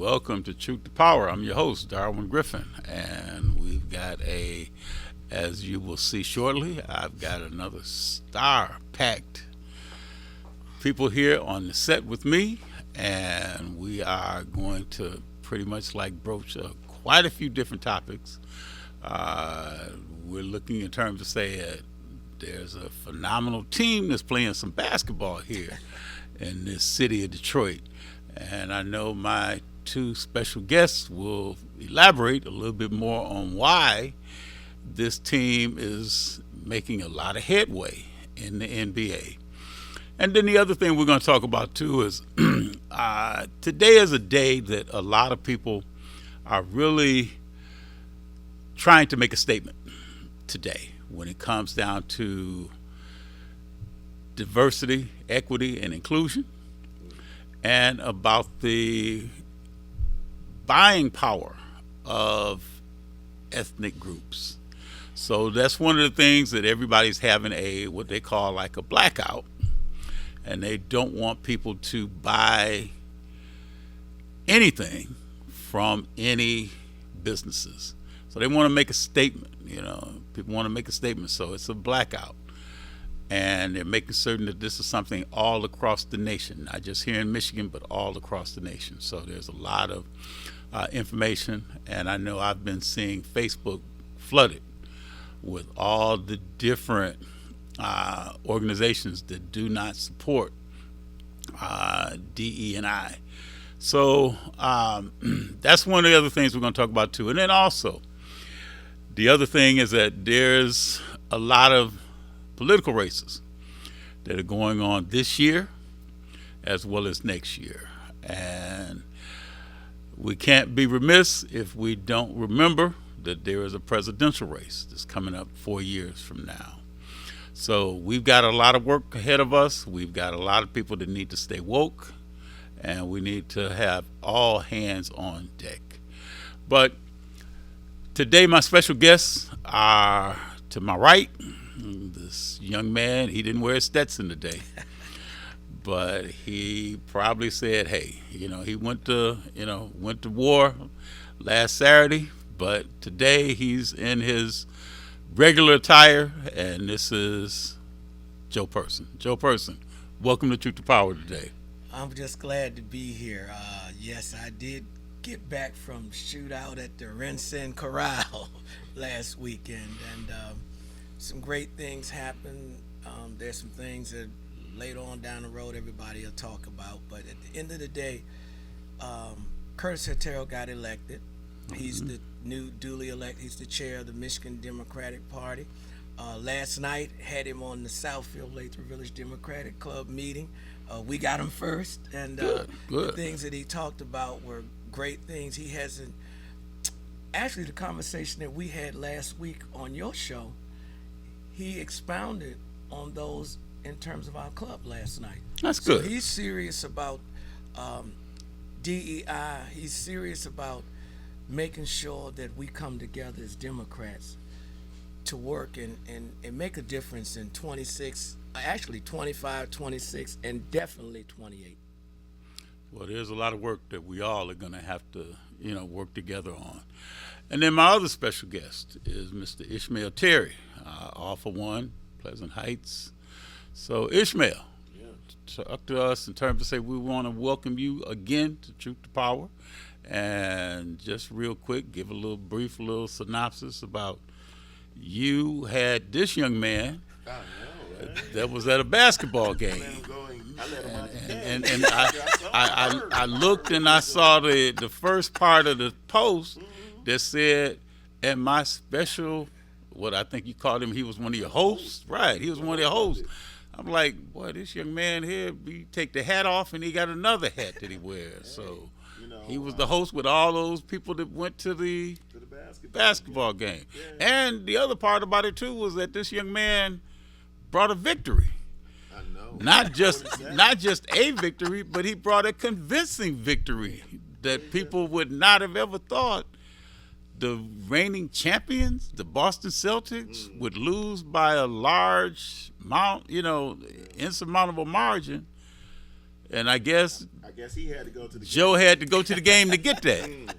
welcome to Truth to Power. I'm your host, Darwin Griffin, and we've got as you will see shortly, I've got another star-packed people here on the set with me, and we are going to pretty much like broach quite a few different topics. We're looking in terms of say there's a phenomenal team that's playing some basketball here in this city of Detroit. And I know my two special guests will elaborate a little bit more on why this team is making a lot of headway in the NBA. And then the other thing we're going to talk about too is today is a day that a lot of people are really trying to make a statement today when it comes down to diversity, equity, and inclusion, and about the buying power of ethnic groups. So that's one of the things that everybody's having what they call like a blackout, and they don't want people to buy anything from any businesses. So they want to make a statement, people want to make a statement, so it's a blackout. And they're making certain that this is something all across the nation, not just here in Michigan, but all across the nation. So there's a lot of information, and I know I've been seeing Facebook flooded with all the different organizations that do not support DE&I. So that's one of the other things we're going to talk about too. And then also, the other thing is that there's a lot of political races that are going on this year as well as next year. And we can't be remiss if we don't remember that there is a presidential race that's coming up 4 years from now. So we've got a lot of work ahead of us. We've got a lot of people that need to stay woke, and we need to have all hands on deck. But today my special guests are to my right. This young man, he didn't wear a Stetson today, but he probably said, hey, he went to war last Saturday, but today he's in his regular attire, and this is Joe Person. Joe Person, welcome to Truth to Power today. I'm just glad to be here. Yes, I did get back from shootout at the Rensen Corral last weekend, and some great things happened. There's some things that later on down the road everybody will talk about, but at the end of the day, Curtis Hatero got elected. He's the new duly elected. He's the chair of the Michigan Democratic Party. Last night had him on the Southfield Lathrop Village Democratic Club meeting. We got him first, and Good. the things that he talked about were great things. He hasn't actually, the conversation that we had last week on your show, he expounded on those in terms of our club last night. That's good. So he's serious about DEI. He's serious about making sure that we come together as Democrats to work and make a difference in 25, 26, and definitely 28. Well, there's a lot of work that we all are going to have to, work together on. And then my other special guest is Mr. Ishmael Terry, all for one, Pleasant Heights. So Ishmael, talk to us in terms of say we want to welcome you again to Truth to Power. And just real quick, give a brief synopsis about you had this young man that was at a basketball game. And I looked and I saw the first part of the post that said, and my special, what I think you called him, he was one of your hosts. Right, he was one of your hosts. I'm like, boy, this young man here, we take the hat off and he got another hat that he wears. So he was the host with all those people that went to the basketball game. And the other part about it too was that this young man brought a victory. I know. Not just a victory, but he brought a convincing victory that people would not have ever thought the reigning champions, the Boston Celtics, would lose by a large insurmountable margin. And I guess I guess he had to go to the Joe game. had to go to the game to get that.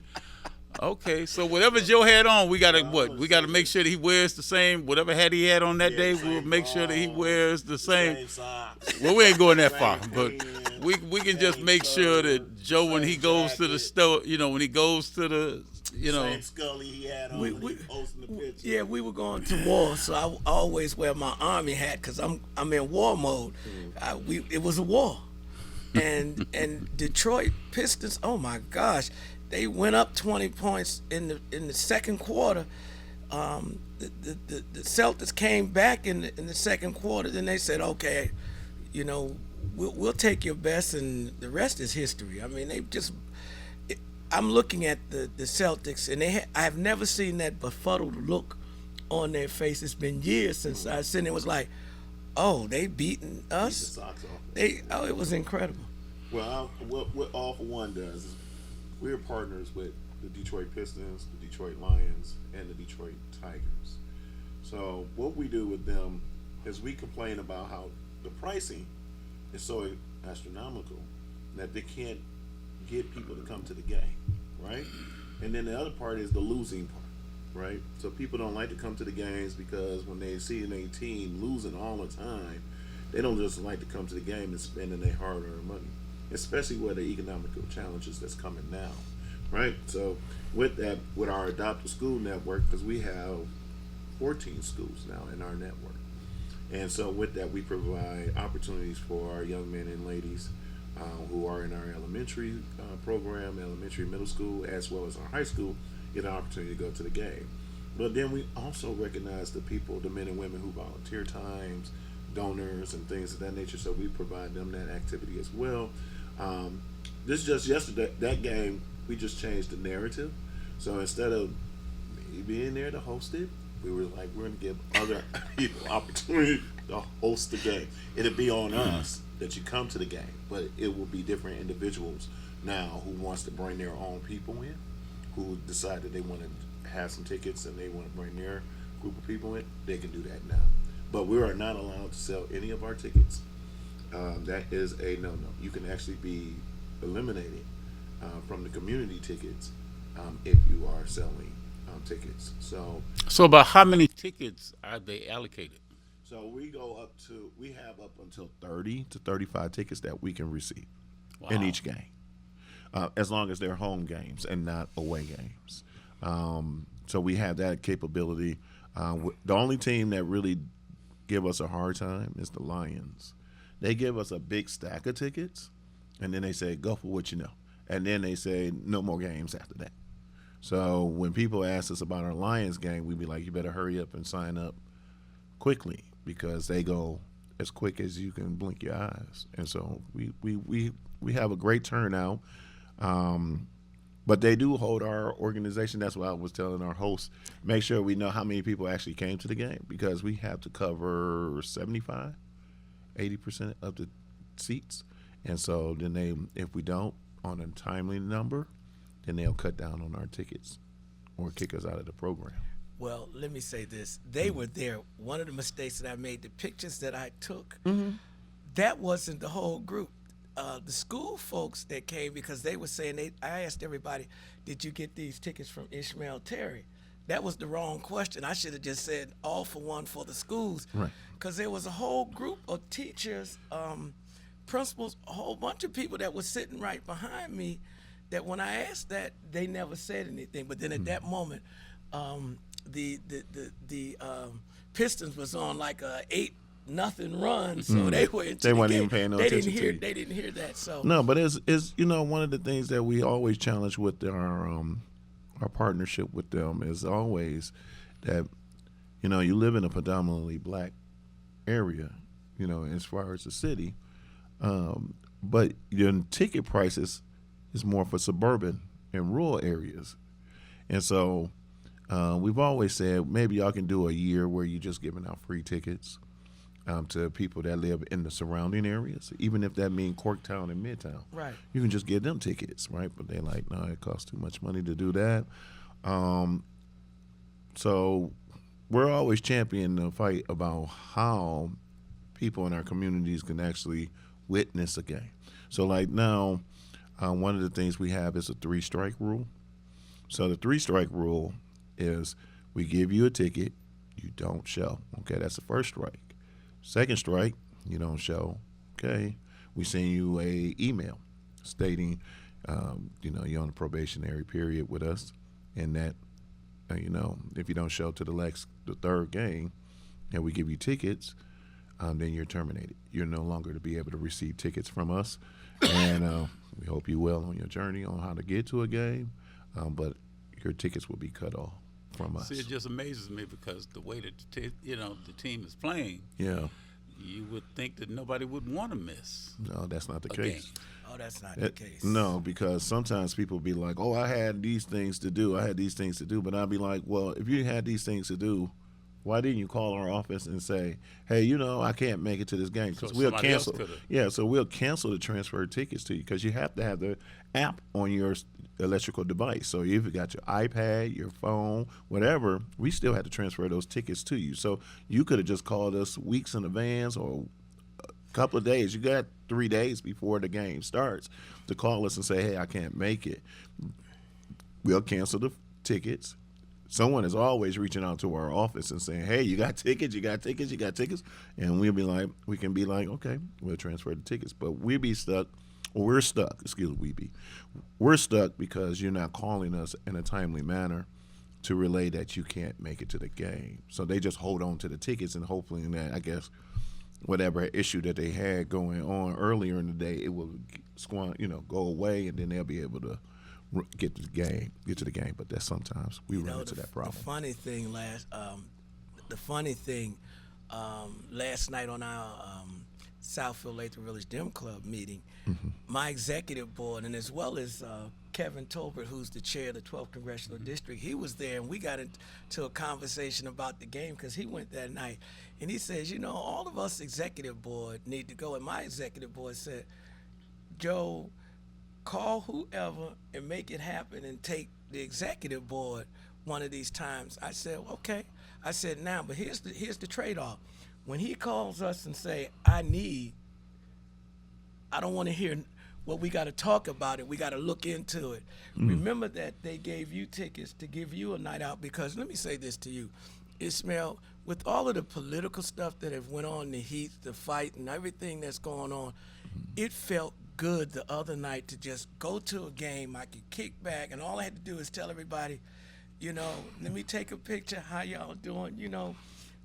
Okay, so whatever Joe had on, we gotta what? We gotta make sure that he wears the same. Whatever hat he had on that day, we'll make sure that he wears the same. Socks. Well, we ain't going that far, Same but pants, we can just same make sure color, that Joe, when he same goes to the jacket, store, when he goes to the, same Scully he had on when he posting the picture. Yeah, we were going to war, so I always wear my army hat because I'm in war mode. It was a war, and Detroit Pistons. Oh my gosh, they went up 20 points in the second quarter. The Celtics came back in the second quarter. Then they said, okay, we'll take your best, and the rest is history. I mean, they just. I'm looking at the Celtics, and I have never seen that befuddled look on their face. It's been years since I seen it. It was like, oh, they beating The us. socks off. It was incredible. Well, what All for One does is we're partners with the Detroit Pistons, the Detroit Lions, and the Detroit Tigers. So what we do with them is we complain about how the pricing is so astronomical that they can't get people to come to the game, right? And then the other part is the losing part, right? So people don't like to come to the games because when they see a team losing all the time, they don't just like to come to the game and spending their hard-earned money, especially with the economical challenges that's coming now, right? So with that, with our adopted school network, because we have 14 schools now in our network, and so with that, we provide opportunities for our young men and ladies who are in our elementary program, elementary, middle school, as well as our high school, get an opportunity to go to the game. But then we also recognize the people, the men and women who volunteer times, donors, and things of that nature. So we provide them that activity as well. This just yesterday, that game, we just changed the narrative. So instead of me being there to host it, we were like, we're going to give other people opportunity to host the game. It'll be on us that you come to the game, but it will be different individuals now who wants to bring their own people in, who decide that they want to have some tickets and they want to bring their group of people in. They can do that now, but we are not allowed to sell any of our tickets. That is a no. You can actually be eliminated from the community tickets if you are selling tickets. So about how many tickets are they allocated? So we have up until 30 to 35 tickets that we can receive in Wow. each game, as long as they're home games and not away games. So we have that capability. The only team that really give us a hard time is the Lions. They give us a big stack of tickets, and then they say, go for what you know. And then they say, no more games after that. So when people ask us about our Lions game, we be like, you better hurry up and sign up quickly because they go as quick as you can blink your eyes. And so we have a great turnout. But they do hold our organization. That's what I was telling our host. Make sure we know how many people actually came to the game because we have to cover 75, 80% of the seats. And so then if we don't on a timely number, then they'll cut down on our tickets or kick us out of the program. Well, let me say this. They were there. One of the mistakes that I made, the pictures that I took, that wasn't the whole group. The school folks that came, because they were saying, I asked everybody, did you get these tickets from Ishmael Terry? That was the wrong question. I should have just said All for One for the schools. Right. Because there was a whole group of teachers, principals, a whole bunch of people that were sitting right behind me that when I asked that, they never said anything. But then at that moment, the Pistons was on like a 8-0 run, so they were into They the weren't game. even paying no They attention didn't to hear. you. They didn't hear that. So No, but it's one of the things that we always challenge with our partnership with them is always that you live in a predominantly black area, as far as the city, but your ticket prices is more for suburban and rural areas, and so we've always said maybe y'all can do a year where you're just giving out free tickets to people that live in the surrounding areas, even if that means Corktown and Midtown. right. You can just give them tickets, right? But they're like, no, it costs too much money to do that. So we're always championing the fight about how people in our communities can actually witness a game. So like now, one of the things we have is a three-strike rule. So the three-strike rule is we give you a ticket, you don't show. Okay, that's the first strike. Second strike, you don't show. Okay, we send you a email stating, you're on a probationary period with us, and that, if you don't show to the third game, and we give you tickets, then you're terminated. You're no longer to be able to receive tickets from us, and we hope you well on your journey on how to get to a game, but your tickets will be cut off from us. See, it just amazes me because the way that the team is playing, Yeah, you would think that nobody would want to miss no, that's not the a case. game. Oh, that's not the case. No, because sometimes people be like, "Oh, I had these things to do. I had these things to do," but I'd be like, "Well, if you had these things to do, why didn't you call our office and say, hey, I can't make it to this game because So we'll somebody else cancel." coulda. Yeah, so we'll cancel the transfer tickets to you because you have to have the app on your electrical device. So if you got your iPad, your phone, whatever, we still had to transfer those tickets to you. So you could have just called us weeks in advance or a couple of days. You got 3 days before the game starts to call us and say, hey, I can't make it. We'll cancel the tickets. Someone is always reaching out to our office and saying, hey, you got tickets, you got tickets, you got tickets. And we can be like, okay, we'll transfer the tickets. But we'll be stuck, or we're stuck, we're stuck because you're not calling us in a timely manner to relay that you can't make it to the game. So they just hold on to the tickets and hopefully that, I guess, whatever issue that they had going on earlier in the day, it will go away, and then they'll be able to get to the game. But that's sometimes we run into that problem. The funny thing last night on our Southfield Lathrop Village Dem Club meeting, my executive board, and as well as Kevin Tolbert, who's the chair of the 12th Congressional District, he was there, and we got into a conversation about the game because he went that night, and he says, all of us executive board need to go, and my executive board said, Joe, call whoever and make it happen and take the executive board one of these times. I said, okay. I said, now, but here's the trade-off. When he calls us and say, I don't want to hear what we got to talk about it. We got to look into it. Remember that they gave you tickets to give you a night out because let me say this to you, Ishmael, with all of the political stuff that have went on, the heat, the fight, and everything that's going on, it felt good the other night to just go to a game. I could kick back, and all I had to do is tell everybody, let me take a picture. How y'all doing?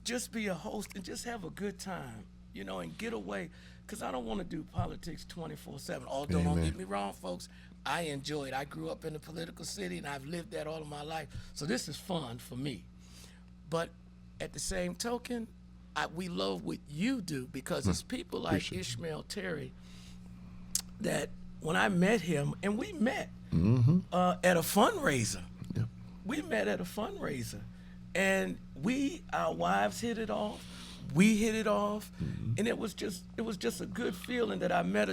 Just be a host and just have a good time, and get away. Because I don't want to do politics 24/7. Although, don't get me wrong, folks, I enjoy it. I grew up in a political city, and I've lived that all of my life. So this is fun for me. But at the same token, we love what you do because it's people like Ishmael Terry that when I met him, and we met at a fundraiser. Yeah. We met at a fundraiser, and our wives hit it off. We hit it off, and it was just a good feeling that I met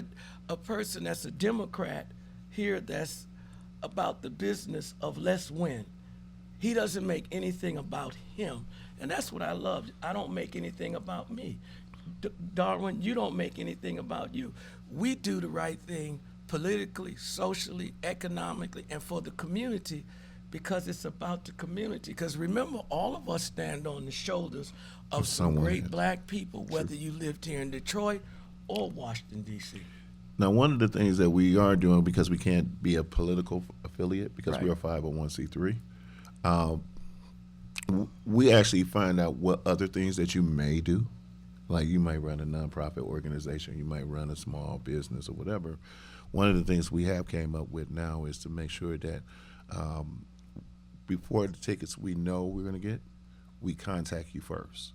a person that's a Democrat here that's about the business of let's win. He doesn't make anything about him, and that's what I love. I don't make anything about me. Darwin, you don't make anything about you. We do the right thing politically, socially, economically, and for the community because it's about the community. Because remember, all of us stand on the shoulders of some great black people, whether you lived here in Detroit or Washington, D.C. Now, one of the things that we are doing, because we can't be a political affiliate because we are 501c3, we actually find out what other things that you may do. Like you might run a nonprofit organization, you might run a small business or whatever. One of the things we have came up with now is to make sure that before the tickets we know we're going to get, we contact you first.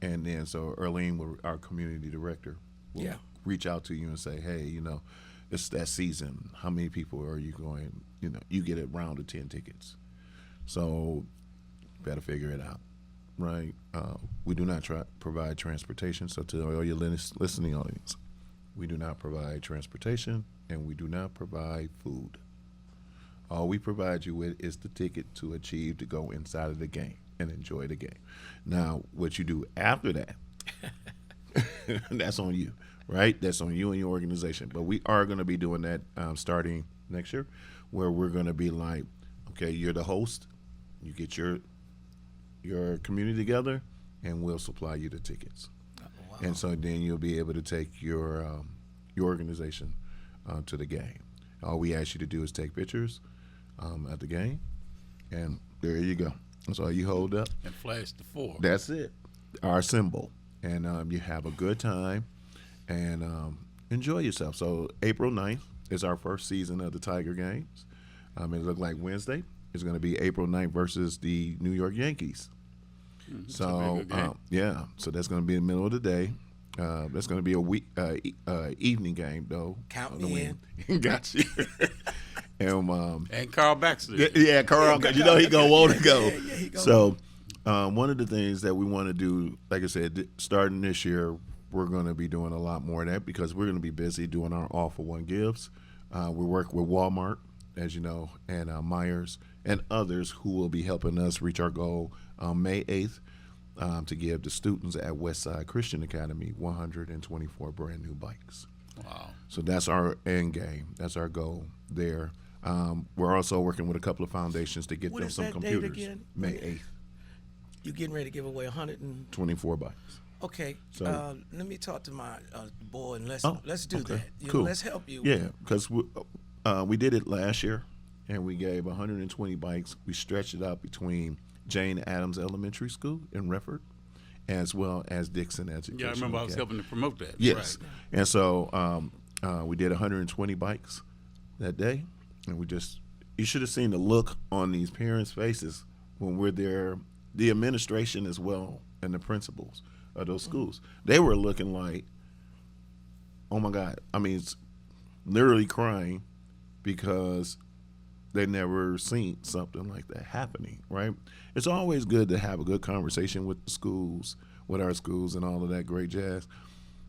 And then so Earlene, our community director, will reach out to you and say, hey, it's that season. How many people are you going, you get a round of 10 tickets. So better figure it out. Right, we do not provide transportation. So to all your listening audience, we do not provide transportation and we do not provide food. All we provide you with is the ticket to achieve to go inside of the game and enjoy the game. Now, what you do after that, that's on you, right? That's on you and your organization. But we are going to be doing that starting next year, where we're going to be like, okay, you're the host, you get your community together, and we'll supply you the tickets. Wow. And so then you'll be able to take your organization to the game. All we ask you to do is take pictures at the game, and there you go. That's all you hold up. And flash the 4. That's it, our symbol, and you have a good time and enjoy yourself. So April 9th is our first season of the Tiger games. It looks like Wednesday is going to be April 9th versus the New York Yankees. So yeah, so that's going to be in the middle of the day. That's going to be a evening game though. Count me in. Got you. And Carl Baxter. Yeah, Carl. You know he gonna want to go. Yeah, he gonna- So one of the things that we want to do, like I said, starting this year, we're going to be doing a lot more of that because we're going to be busy doing our All for One gives. We work with Walmart, as you know, and Myers and others who will be helping us reach our goal May 8th to give the students at Westside Christian Academy 124 brand new bikes. Wow. So that's our end game. That's our goal there. We're also working with a couple of foundations to get What them is some that date computers. again? May 8th, You getting ready to give away 100 and 24 bikes. okay. So- Let me talk to my boy and let's do okay. that. You know, Cool. let's help you. Yeah, because we did it last year, and we gave 120 bikes. We stretched it out between Jane Addams Elementary School in Redford, as well as Dixon Education. Yeah, I remember I was helping to promote that. Yes, Right. and so we did 120 bikes that day, and you should have seen the look on these parents' faces when we're there, the administration as well, and the principals of those schools. They were looking like, oh my God, I mean, it's literally crying because they never seen something like that happening, right? It's always good to have a good conversation with the schools, with our schools and all of that great jazz.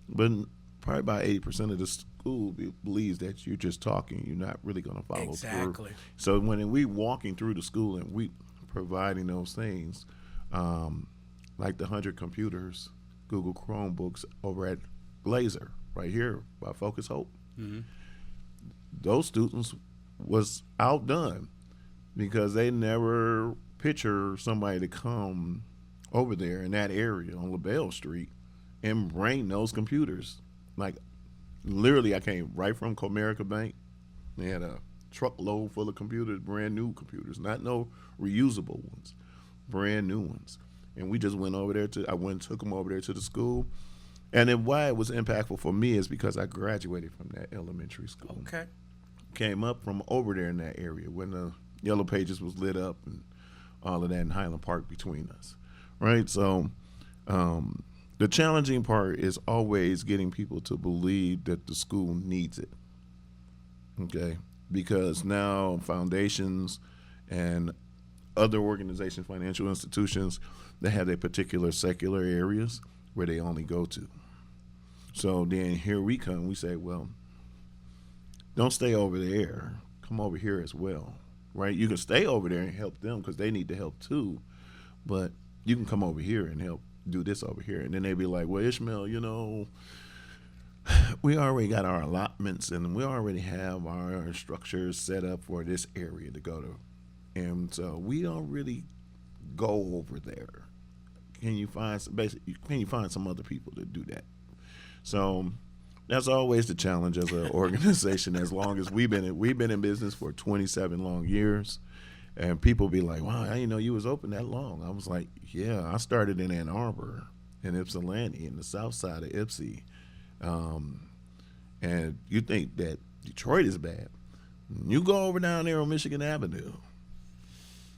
But probably about 80% of the school believes that you're just talking. You're not really going to follow through. Exactly. So when we walking through the school and we providing those things, like the 100 computers, Google Chromebooks over at Glazer, right here by Focus Hope, those students was outdone because they never picture somebody to come over there in that area on LaBelle Street and bring those computers. Like literally, I came right from Comerica Bank. They had a truckload full of computers, brand new computers, not no reusable ones, brand new ones. And we just went over there I went and took them over there to the school. And then why it was impactful for me is because I graduated from that elementary school. Okay. Came up from over there in that area when the Yellow Pages was lit up and all of that in Highland Park between us, right? So the challenging part is always getting people to believe that the school needs it, okay? Because now foundations and other organizations, financial institutions, they have their particular secular areas where they only go to. So then here we come, we say, well, don't stay over there. Come over here as well, right? You can stay over there and help them because they need the help too, but you can come over here and help do this over here. And then they'd be like, well, Ishmael, you know, we already got our allotments and we already have our structures set up for this area to go to. And so we don't really go over there. Can you find some other people to do that? So that's always the challenge as an organization. As long as we've been in business for 27 long years, and people be like, "Wow, I didn't know you was open that long." I was like, "Yeah, I started in Ann Arbor, in Ypsilanti, in the south side of Ypsi." And you think that Detroit is bad? You go over down there on Michigan Avenue,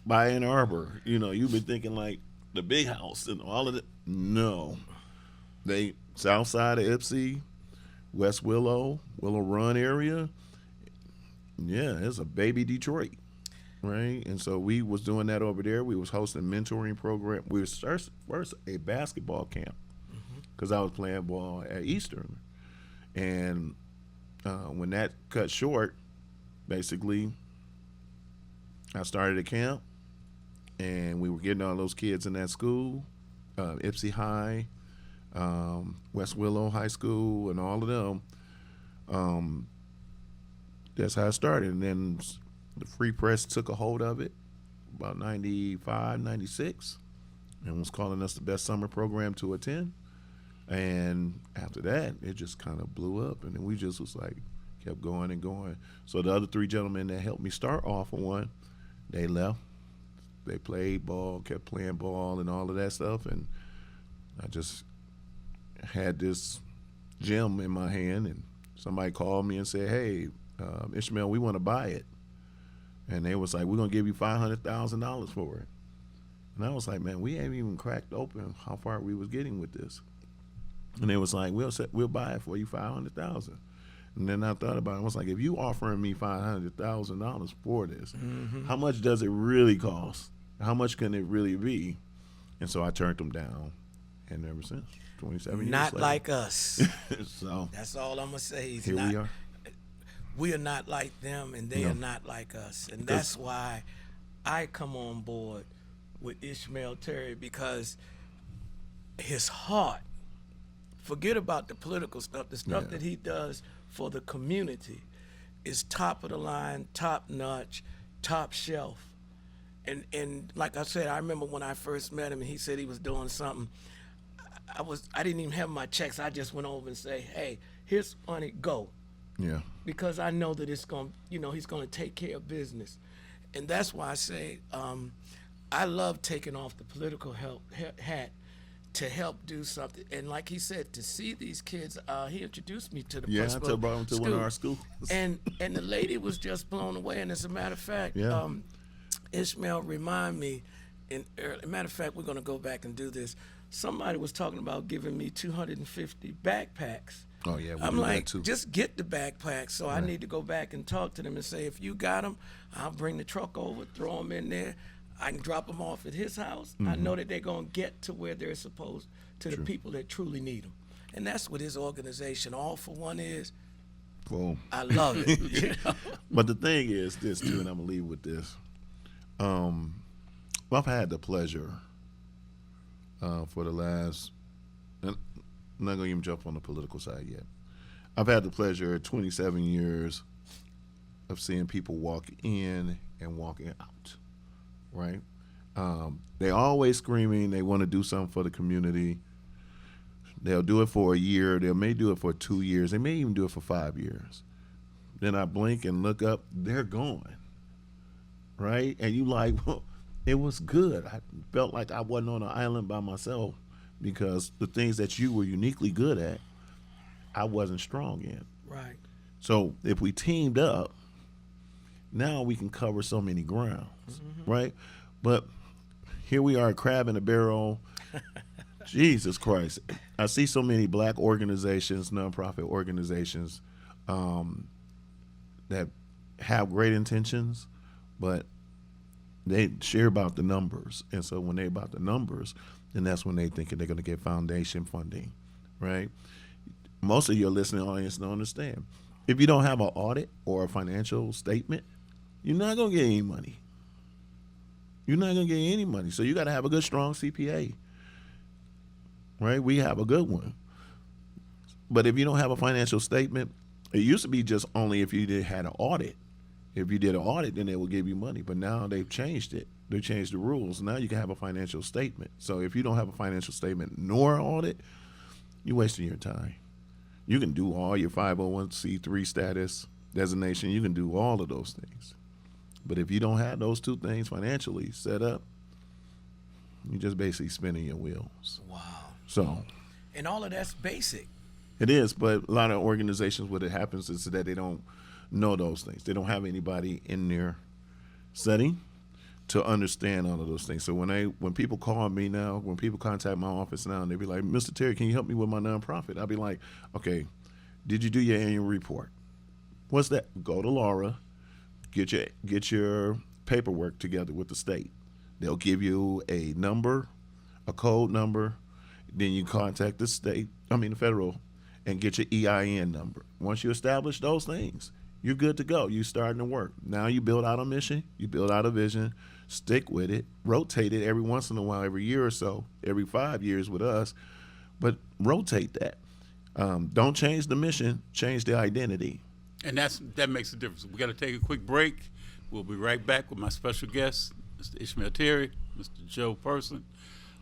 by Ann Arbor. You know, you've been thinking like the big house and all of it. No, they south side of Ypsi. West Willow Run area, yeah, it's a baby Detroit, right? And so we was doing that over there. We was hosting mentoring program. We was first a basketball camp because I was playing ball at Eastern, and when that cut short, basically, I started a camp, and we were getting all those kids in that school, Ypsi High, West Willow High School, and all of them. Um, that's how it started. And then the Free Press took a hold of it about 95, 96, and was calling us the best summer program to attend. And after that, it just kind of blew up. And then we just was like, kept going and going. So the other three gentlemen that helped me start off one, they left. They played ball, kept playing ball and all of that stuff. And I just had this gem in my hand, and somebody called me and said, hey, Ishmael, we want to buy it. And they was like, we're going to give you $500,000 for it. And I was like, man, we haven't even cracked open how far we was getting with this. And they was like, we'll buy it for you, $500,000. And then I thought about it. I was like, if you offering me $500,000 for this, how much does it really cost? How much can it really be? And so I turned them down. And ever since, 27 years Not later. like us. So That's all I'm gonna say. here we are. We are not like them, and they No. are not like us, and that's why I come on board with Ishmael Terry, because his heart. Forget about the political stuff. The stuff Yeah. that he does for the community is top of the line, top notch, top shelf. And like I said, I remember when I first met him, and he said he was doing something. I didn't even have my checks. I just went over and say, hey, here's money, go. Yeah. Because I know that it's going, he's going to take care of business. And that's why I say I love taking off the political hat to help do something. And like he said, to see these kids, he introduced me to the Yeah, I principal brought him to one of our schools. And the lady was just blown away. And as a matter of fact, Yeah. Ishmael remind me, matter of fact, we're going to go back and do this. Somebody was talking about giving me 250 backpacks. Oh, yeah, we I'm do like, that too. just get the backpacks. So I need to go back and talk to them and say, if you got them, I'll bring the truck over, throw them in there. I can drop them off at his house. I know that they're going to get to where they're supposed to, the people that truly need them. And that's what his organization, All for One, is. Boom. I love it. You know? But the thing is this too, and I'm gonna leave with this. I've had the pleasure for the last, and I'm not gonna even jump on the political side yet. I've had the pleasure 27 years of seeing people walk in and walking out, right? They always screaming they want to do something for the community. They'll do it for a year. They may do it for 2 years. They may even do it for 5 years. Then I blink and look up, they're gone, right? And you like, well, it was good. I felt like I wasn't on an island by myself because the things that you were uniquely good at, I wasn't strong in. Right. So if we teamed up, now we can cover so many grounds, right? But here we are, crab in a barrel. Jesus Christ. I see so many black organizations, nonprofit organizations, that have great intentions, but they share about the numbers. And so when they're about the numbers, then that's when they thinking they're going to get foundation funding, right? Most of your listening audience don't understand. If you don't have an audit or a financial statement, you're not going to get any money. You're not going to get any money. So you got to have a good, strong CPA, right? We have a good one. But if you don't have a financial statement, it used to be just only if you had an audit. If you did an audit, then they will give you money. But now they've changed it. They changed the rules. Now you can have a financial statement. So if you don't have a financial statement nor an audit, you're wasting your time. You can do all your 501c3 status designation. You can do all of those things. But if you don't have those two things financially set up, you're just basically spinning your wheels. Wow. So And all of that's basic. it is, but a lot of organizations, what it happens is that they don't know those things. They don't have anybody in their setting to understand all of those things. So when people call me now, when people contact my office now, and they be like, Mr. Terry, can you help me with my nonprofit? I'll be like, okay, did you do your annual report? What's that? Go to Laura, get your paperwork together with the state. They'll give you a number, a code number. Then you contact the federal, and get your EIN number. Once you establish those things, you're good to go. You're starting to work. Now you build out a mission, you build out a vision, stick with it, rotate it every once in a while, every year or so, every 5 years with us. but rotate that. Don't change the mission, change the identity. And that makes a difference. We got to take a quick break. We'll be right back with my special guest, Mr. Ishmael Terry, Mr. Joe Person.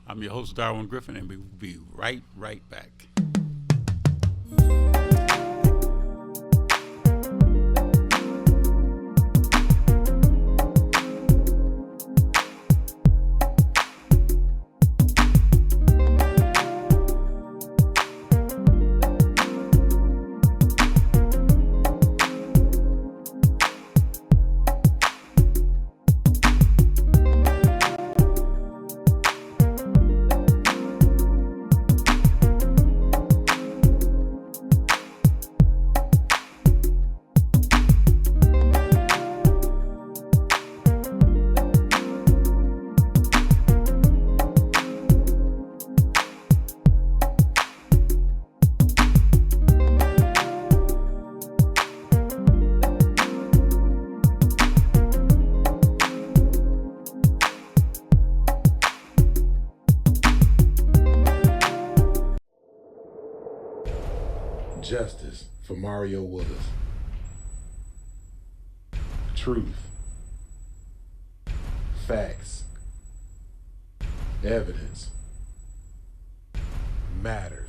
I'm your host, Darwin Griffin, and we'll be right back. Justice for Mario Willis. Truth. Facts. Evidence. Matter.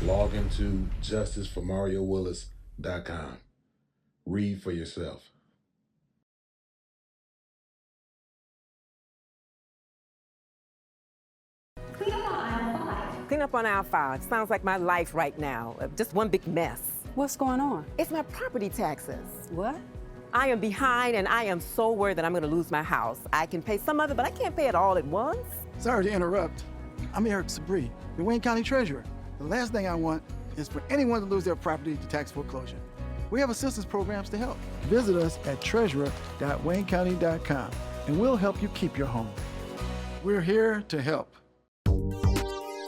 Log into justiceformariowillis.com. Read for yourself. Clean up on aisle 5. Sounds like my life right now. Just one big mess. What's going on? It's my property taxes. What? I am behind and I am so worried that I'm gonna lose my house. I can pay some of it, but I can't pay it all at once. Sorry to interrupt. I'm Eric Sabri, the Wayne County Treasurer. The last thing I want is for anyone to lose their property to tax foreclosure. We have assistance programs to help. Visit us at treasurer.waynecounty.com and we'll help you keep your home. We're here to help.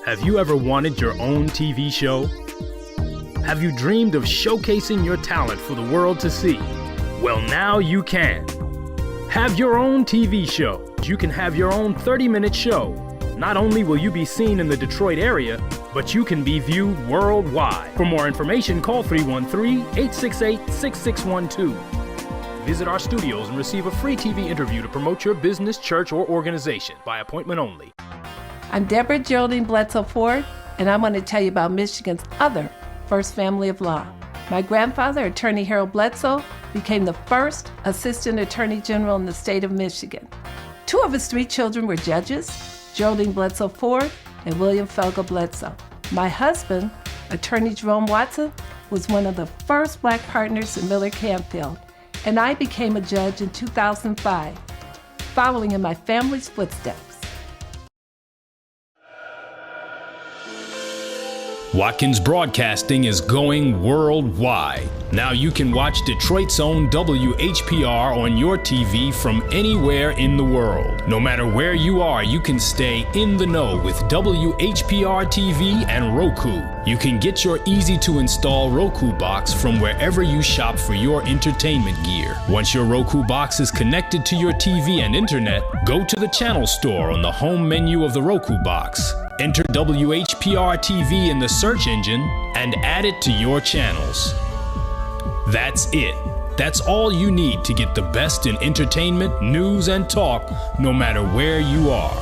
Have you ever wanted your own TV show? Have you dreamed of showcasing your talent for the world to see? Well, now you can. Have your own TV show. You can have your own 30-minute show. Not only will you be seen in the Detroit area, but you can be viewed worldwide. For more information, call 313-868-6612. Visit our studios and receive a free TV interview to promote your business, church, or organization by appointment only. I'm Deborah Geraldine Bledsoe Ford, and I want to tell you about Michigan's other first family of law. My grandfather, Attorney Harold Bledsoe, became the first Assistant Attorney General in the state of Michigan. 2 of his 3 children were judges, Geraldine Bledsoe Ford and William Felga Bledsoe. My husband, Attorney Jerome Watson, was one of the first Black partners in Miller Canfield, and I became a judge in 2005, following in my family's footsteps. Watkins Broadcasting is going worldwide. Now you can watch Detroit's own WHPR on your TV from anywhere in the world. No matter where you are, you can stay in the know with WHPR TV and Roku. You can get your easy-to-install Roku box from wherever you shop for your entertainment gear. Once your Roku box is connected to your TV and internet, go to the channel store on the home menu of the Roku box. Enter WHPR TV in the search engine and add it to your channels. That's it. That's all you need to get the best in entertainment, news, and talk, no matter where you are.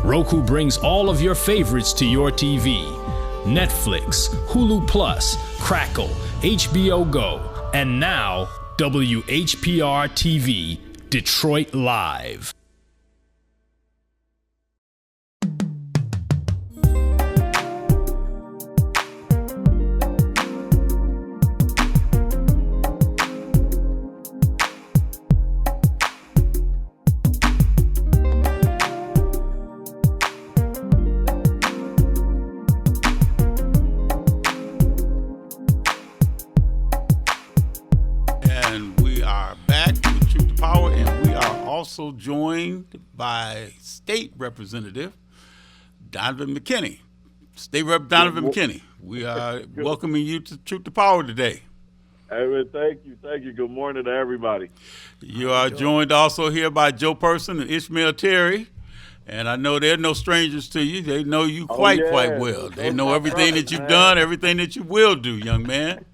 Roku brings all of your favorites to your TV. Netflix, Hulu Plus, Crackle, HBO Go, and now WHPR TV, Detroit Live. Also joined by State Representative Donovan McKinney. State Rep Donovan McKinney, we are welcoming you to Truth to Power today. Hey, thank you. Good morning to everybody. You are joined also here by Joe Person and Ishmael Terry. And I know they're no strangers to you. They know you quite well. They know everything that you've done, everything that you will do, young man.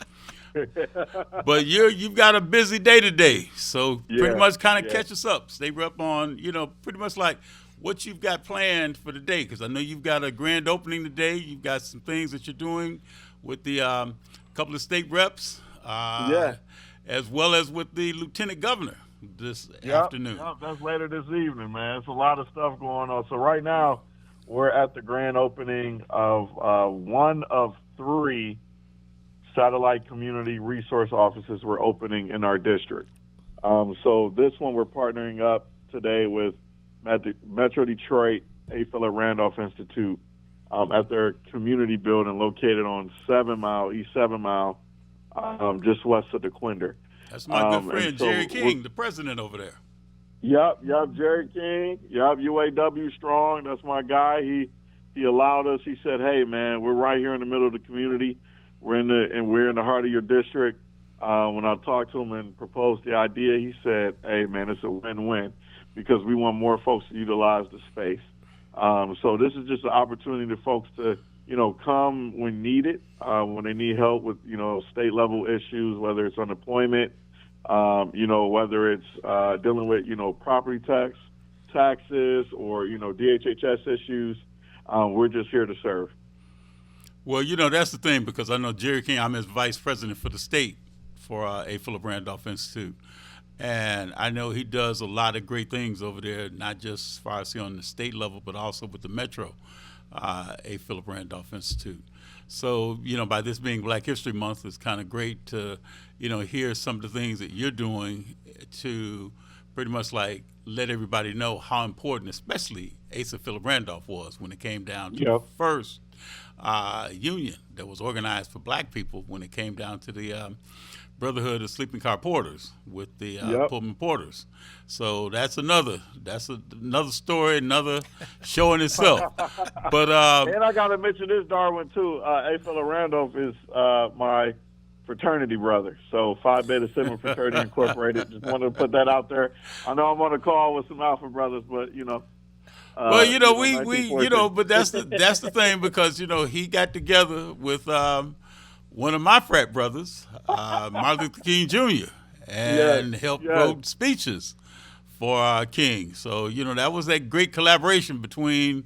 But you've got a busy day today, so pretty much kind of catch us up. Stay up on, pretty much like what you've got planned for the day, because I know you've got a grand opening today. You've got some things that you're doing with the couple of state reps, as well as with the lieutenant governor this afternoon. Yep, that's later this evening, man. It's a lot of stuff going on. So right now, we're at the grand opening of one of 3 satellite community resource offices we're opening in our district. So this one we're partnering up today with Metro Detroit A. Philip Randolph Institute at their community building located on East 7 Mile, just west of DeQuinder. That's my good friend, Jerry King, the president over there. Yep, Jerry King. Yep, UAW strong. That's my guy. He allowed us. He said, "Hey, man, we're right here in the middle of the community. We're in the heart of your district." When I talked to him and proposed the idea, he said, "Hey, man, it's a win-win because we want more folks to utilize the space." So this is just an opportunity for folks to, come when needed, when they need help with, state-level issues, whether it's unemployment, whether it's dealing with, property taxes, or, DHHS issues. We're just here to serve. Well, that's the thing, because I know Jerry King, I'm his vice president for the state for A. Philip Randolph Institute. And I know he does a lot of great things over there, not just as far as on the state level, but also with the Metro A. Philip Randolph Institute. So, by this being Black History Month, it's kind of great to, hear some of the things that you're doing to pretty much like let everybody know how important, especially Asa Philip Randolph was when it came down to the first union that was organized for Black people when it came down to the Brotherhood of Sleeping Car Porters with the Pullman Porters. So that's another story, another show in itself. But and I got to mention this, Darwin, too. A. Philip Randolph is my fraternity brother. So Phi Beta Sigma Fraternity Incorporated. Just wanted to put that out there. I know I'm on a call with some Alpha brothers, but but that's the thing, because he got together with one of my frat brothers, Martin Luther King Jr., and helped wrote speeches for King. So that was that great collaboration between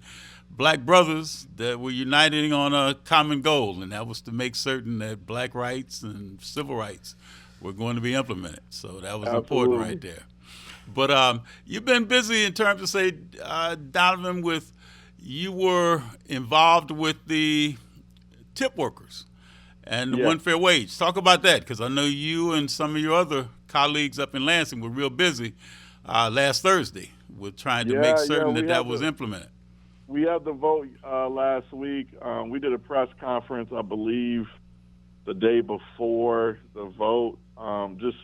Black brothers that were uniting on a common goal, and that was to make certain that Black rights and civil rights were going to be implemented. So that was important right there. But you've been busy in terms of, say, Donovan, you were involved with the tip workers and the one fair wage. Talk about that, because I know you and some of your other colleagues up in Lansing were real busy last Thursday with trying to make certain that was implemented. We had the vote last week. We did a press conference, I believe, the day before the vote, just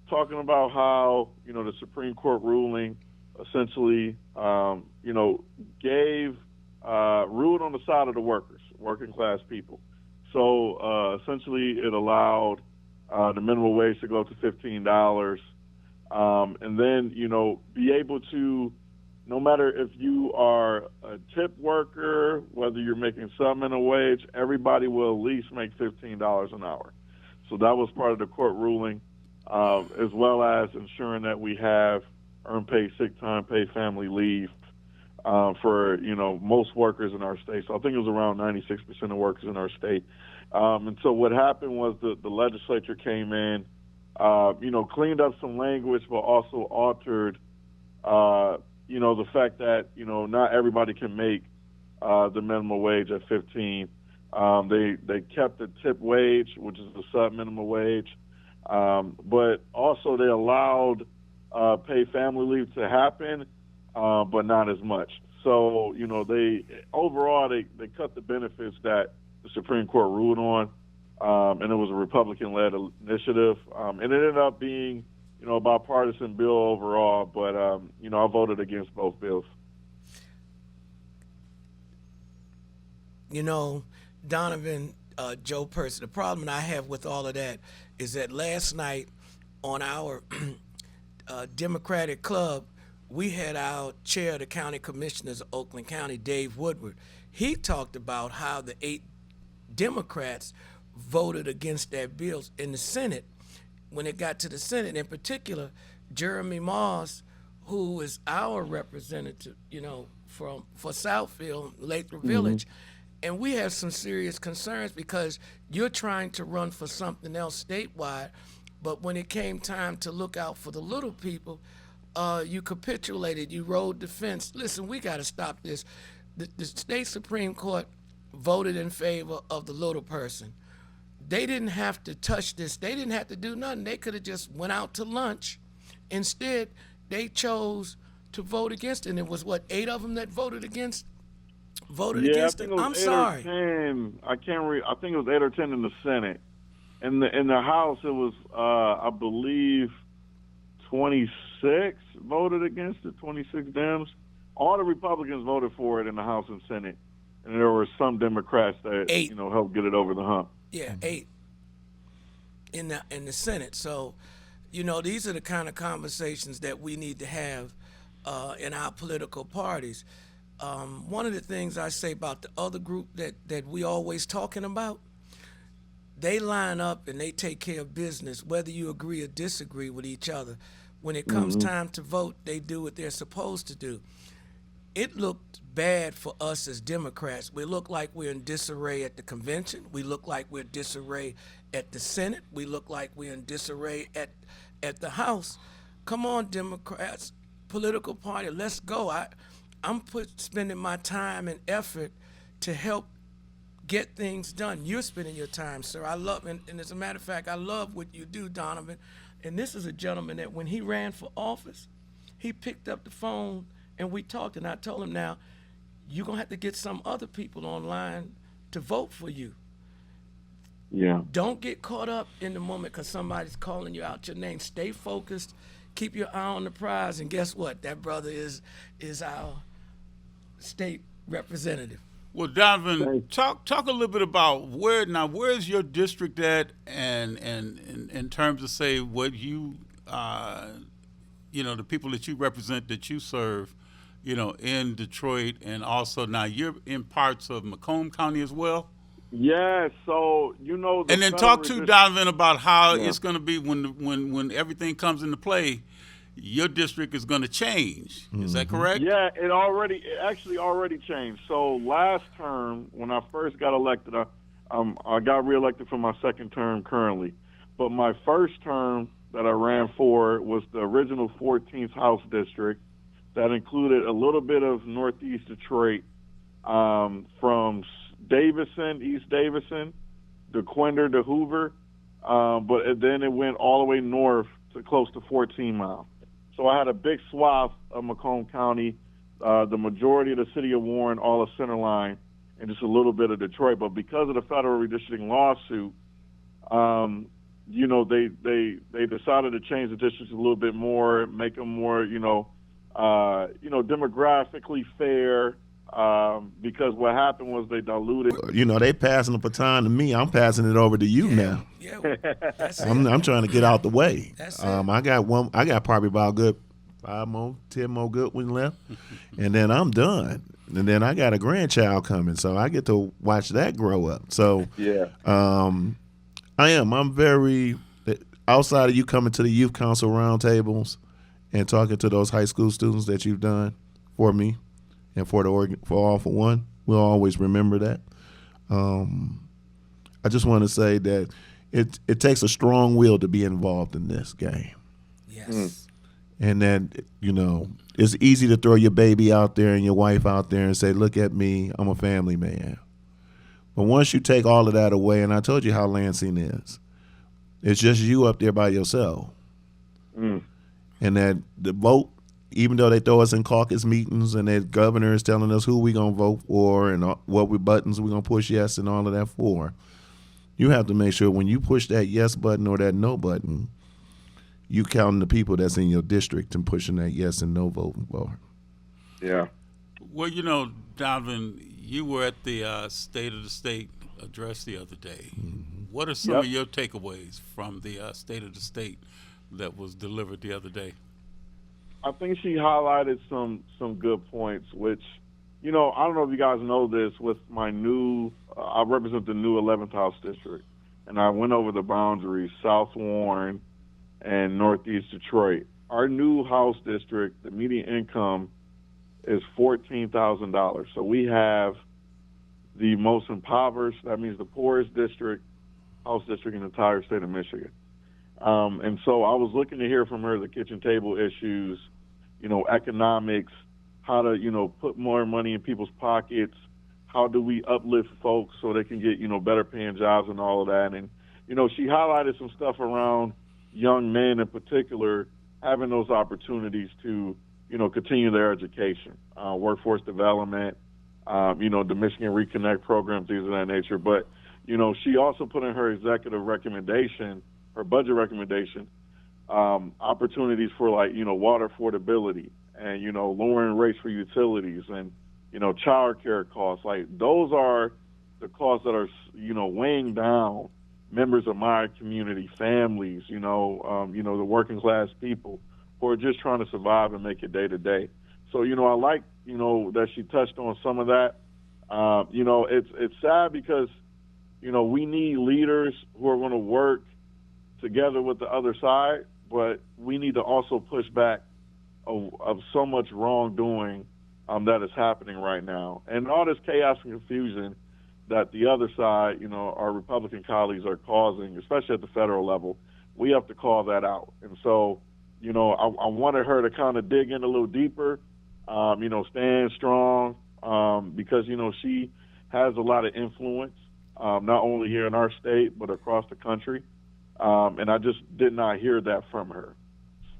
talking about how, the Supreme Court ruling essentially, gave, ruled on the side of the workers, working class people. So essentially it allowed the minimum wage to go up to $15, and then, be able to, no matter if you are a tip worker, whether you're making some minimum wage, everybody will at least make $15 an hour. So that was part of the court ruling, as well as ensuring that we have earned paid sick time, paid family leave for, most workers in our state. So I think it was around 96% of workers in our state. And so what happened was the legislature came in, cleaned up some language, but also altered, the fact that, not everybody can make the minimum wage at 15. They kept the tip wage, which is the sub-minimum wage, but also they allowed paid family leave to happen, but not as much. So, they cut the benefits that the Supreme Court ruled on, and it was a Republican-led initiative, and it ended up being, a bipartisan bill overall, but, I voted against both bills. Donovan, Joe Percy, the problem I have with all of that is that last night on our Democratic club, we had our chair of the county commissioners of Oakland County, Dave Woodward. He talked about how the 8 Democrats voted against that bill in the Senate. When it got to the Senate, in particular, Jeremy Moss, who is our representative, for Southfield, Lathrop Village, and we have some serious concerns because you're trying to run for something else statewide, but when it came time to look out for the little people, you capitulated, you rode the fence. Listen, we got to stop this. The state Supreme Court voted in favor of the little person. They didn't have to touch this. They didn't have to do nothing. They could have just went out to lunch. Instead, they chose to vote against it. And it was, 8 of them that voted against against it? I'm sorry. 10. I think it was 8 or 10 in the Senate. In the House, it was, I believe, 26 voted against it, 26 Dems. All the Republicans voted for it in the House and Senate. And there were some Democrats that 8. Helped get it over the hump. Yeah, 8 in the Senate. So, these are the kind of conversations that we need to have in our political parties. One of the things I say about the other group that we always talking about, they line up and they take care of business, whether you agree or disagree with each other. When it comes time to vote, they do what they're supposed to do. It looked bad for us as Democrats. We look like we're in disarray at the convention. We look like we're in disarray at the Senate. We look like we're in disarray at the House. Come on, Democrats, political party, let's go. I'm spending my time and effort to help get things done. You're spending your time, sir. I love, and as a matter of fact, I love what you do, Donovan. And this is a gentleman that when he ran for office, he picked up the phone and we talked, and I told him, now, you're going to have to get some other people online to vote for you. Yeah. Don't get caught up in the moment because somebody's calling you out your name. Stay focused. Keep your eye on the prize. And guess what? That brother is our state representative. Well, Donovan, talk a little bit about where's your district at, and in terms of, say, what you, the people that you represent, that you serve, in Detroit, and also now you're in parts of Macomb County as well. Yeah, so and then talk to Donovan about how it's going to be when everything comes into play. Your district is going to change. Is that correct? Yeah, it actually already changed. So last term, when I first got elected, I got reelected for my second term currently. But my first term that I ran for was the original 14th House district that included a little bit of Northeast Detroit, from Davison, East Davison, DeQuinder to Hoover, but then it went all the way north to close to 14 Mile. So I had a big swath of Macomb County, the majority of the city of Warren, all of Center Line, and just a little bit of Detroit. But because of the federal redistricting lawsuit, they decided to change the districts a little bit more, make them more, demographically fair. Because what happened was they diluted. They passing the baton to me. I'm passing it over to you now. Yeah, that's it. I'm trying to get out the way. That's it. I got probably about good 10 more good ones left, and then I'm done. And then I got a grandchild coming, so I get to watch that grow up. So yeah, I'm very, outside of you coming to the youth council roundtables and talking to those high school students that you've done for me. And for All for One, we'll always remember that. I just want to say that it takes a strong will to be involved in this game. Yes. And that, it's easy to throw your baby out there and your wife out there and say, look at me, I'm a family man. But once you take all of that away, and I told you how Lansing is, it's just you up there by yourself. And that the vote, even though they throw us in caucus meetings and the governor is telling us who we going to vote for and what buttons we're going to push yes and all of that for, you have to make sure when you push that yes button or that no button, you counting the people that's in your district and pushing that yes and no voting for. Yeah. Well, Donovan, you were at the State of the State address the other day. What are some of your takeaways from the State of the State that was delivered the other day? I think she highlighted some good points, which, I don't know if you guys know this. With my new, I represent the new 11th House District, and I went over the boundaries, South Warren and Northeast Detroit. Our new House District, the median income is $14,000. So we have the most impoverished, that means the poorest House District in the entire state of Michigan. And so I was looking to hear from her the kitchen table issues, economics, how to, put more money in people's pockets, how do we uplift folks so they can get, better paying jobs and all of that. And, she highlighted some stuff around young men in particular having those opportunities to, continue their education, workforce development, the Michigan Reconnect program, things of that nature. But, she also put in her executive recommendation, her budget recommendation, opportunities for water affordability and, lowering rates for utilities and, child care costs. Like those are the costs that are, weighing down members of my community, families, the working class people who are just trying to survive and make it day to day. So, I like, that she touched on some of that. It's sad because, we need leaders who are going to work together with the other side, but we need to also push back of so much wrongdoing that is happening right now. And all this chaos and confusion that the other side, our Republican colleagues are causing, especially at the federal level, we have to call that out. And so, I wanted her to kind of dig in a little deeper, stand strong, because, she has a lot of influence, not only here in our state, but across the country. And I just did not hear that from her.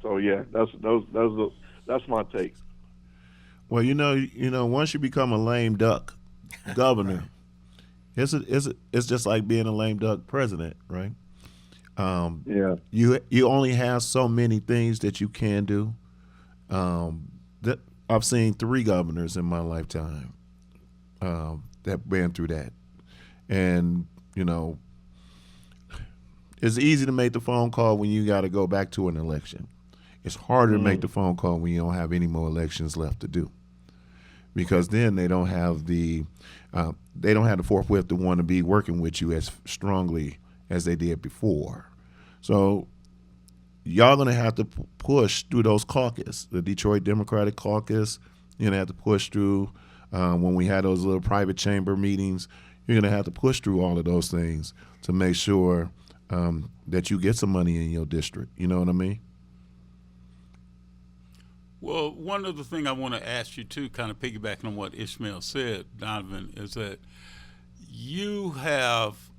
So yeah, that's my take. Well, once you become a lame duck governor, it's just like being a lame duck president, right? Yeah. You only have so many things that you can do. I've seen 3 governors in my lifetime that been through that, and it's easy to make the phone call when you got to go back to an election. It's harder to make the phone call when you don't have any more elections left to do, because then they don't have the forthwith to want to be working with you as strongly as they did before. So y'all gonna have to push through those caucus, the Detroit Democratic Caucus. You're gonna have to push through when we had those little private chamber meetings. You're gonna have to push through all of those things to make sure that you get some money in your district. You know what I mean? Well, one other thing I want to ask you too, kind of piggybacking on what Ishmael said, Donovan, is that you have,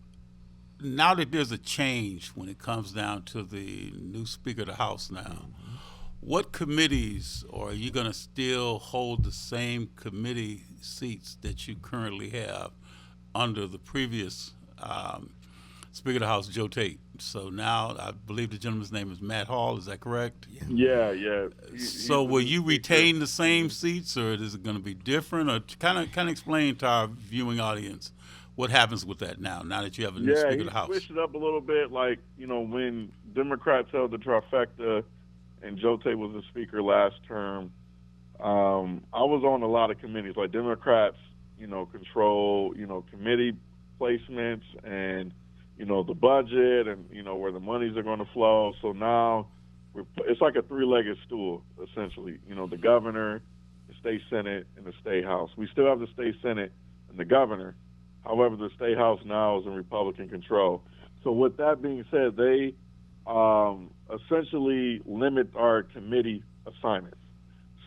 now that there's a change when it comes down to the new Speaker of the House now, what committees, or are you going to still hold the same committee seats that you currently have under the previous Speaker of the House, Joe Tate? So now I believe the gentleman's name is Matt Hall. Is that correct? Yeah. So will you retain the same seats, or is it going to be different? Or kind of explain to our viewing audience what happens with that now that you have a new Speaker of the House? Yeah, he switched it up a little bit. Like, when Democrats held the trifecta and Joe Tate was the Speaker last term, I was on a lot of committees. Like, Democrats, control, committee placements and, the budget and, where the monies are going to flow. So now it's like a 3-legged stool, essentially. The governor, the state senate, and the state house. We still have the state senate and the governor. However, the state house now is in Republican control. So with that being said, they essentially limit our committee assignments.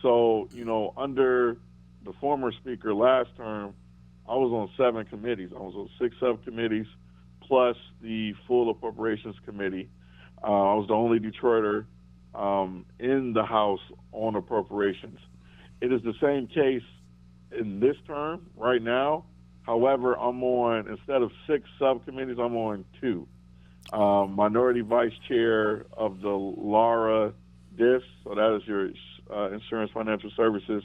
So, under the former speaker last term, I was on 7 committees. I was on 6 subcommittees plus the full appropriations committee. I was the only Detroiter in the House on appropriations. It is the same case in this term right now. However, I'm on, instead of 6 subcommittees, I'm on 2. Minority Vice Chair of the LARA DIS, so that is your Insurance Financial Services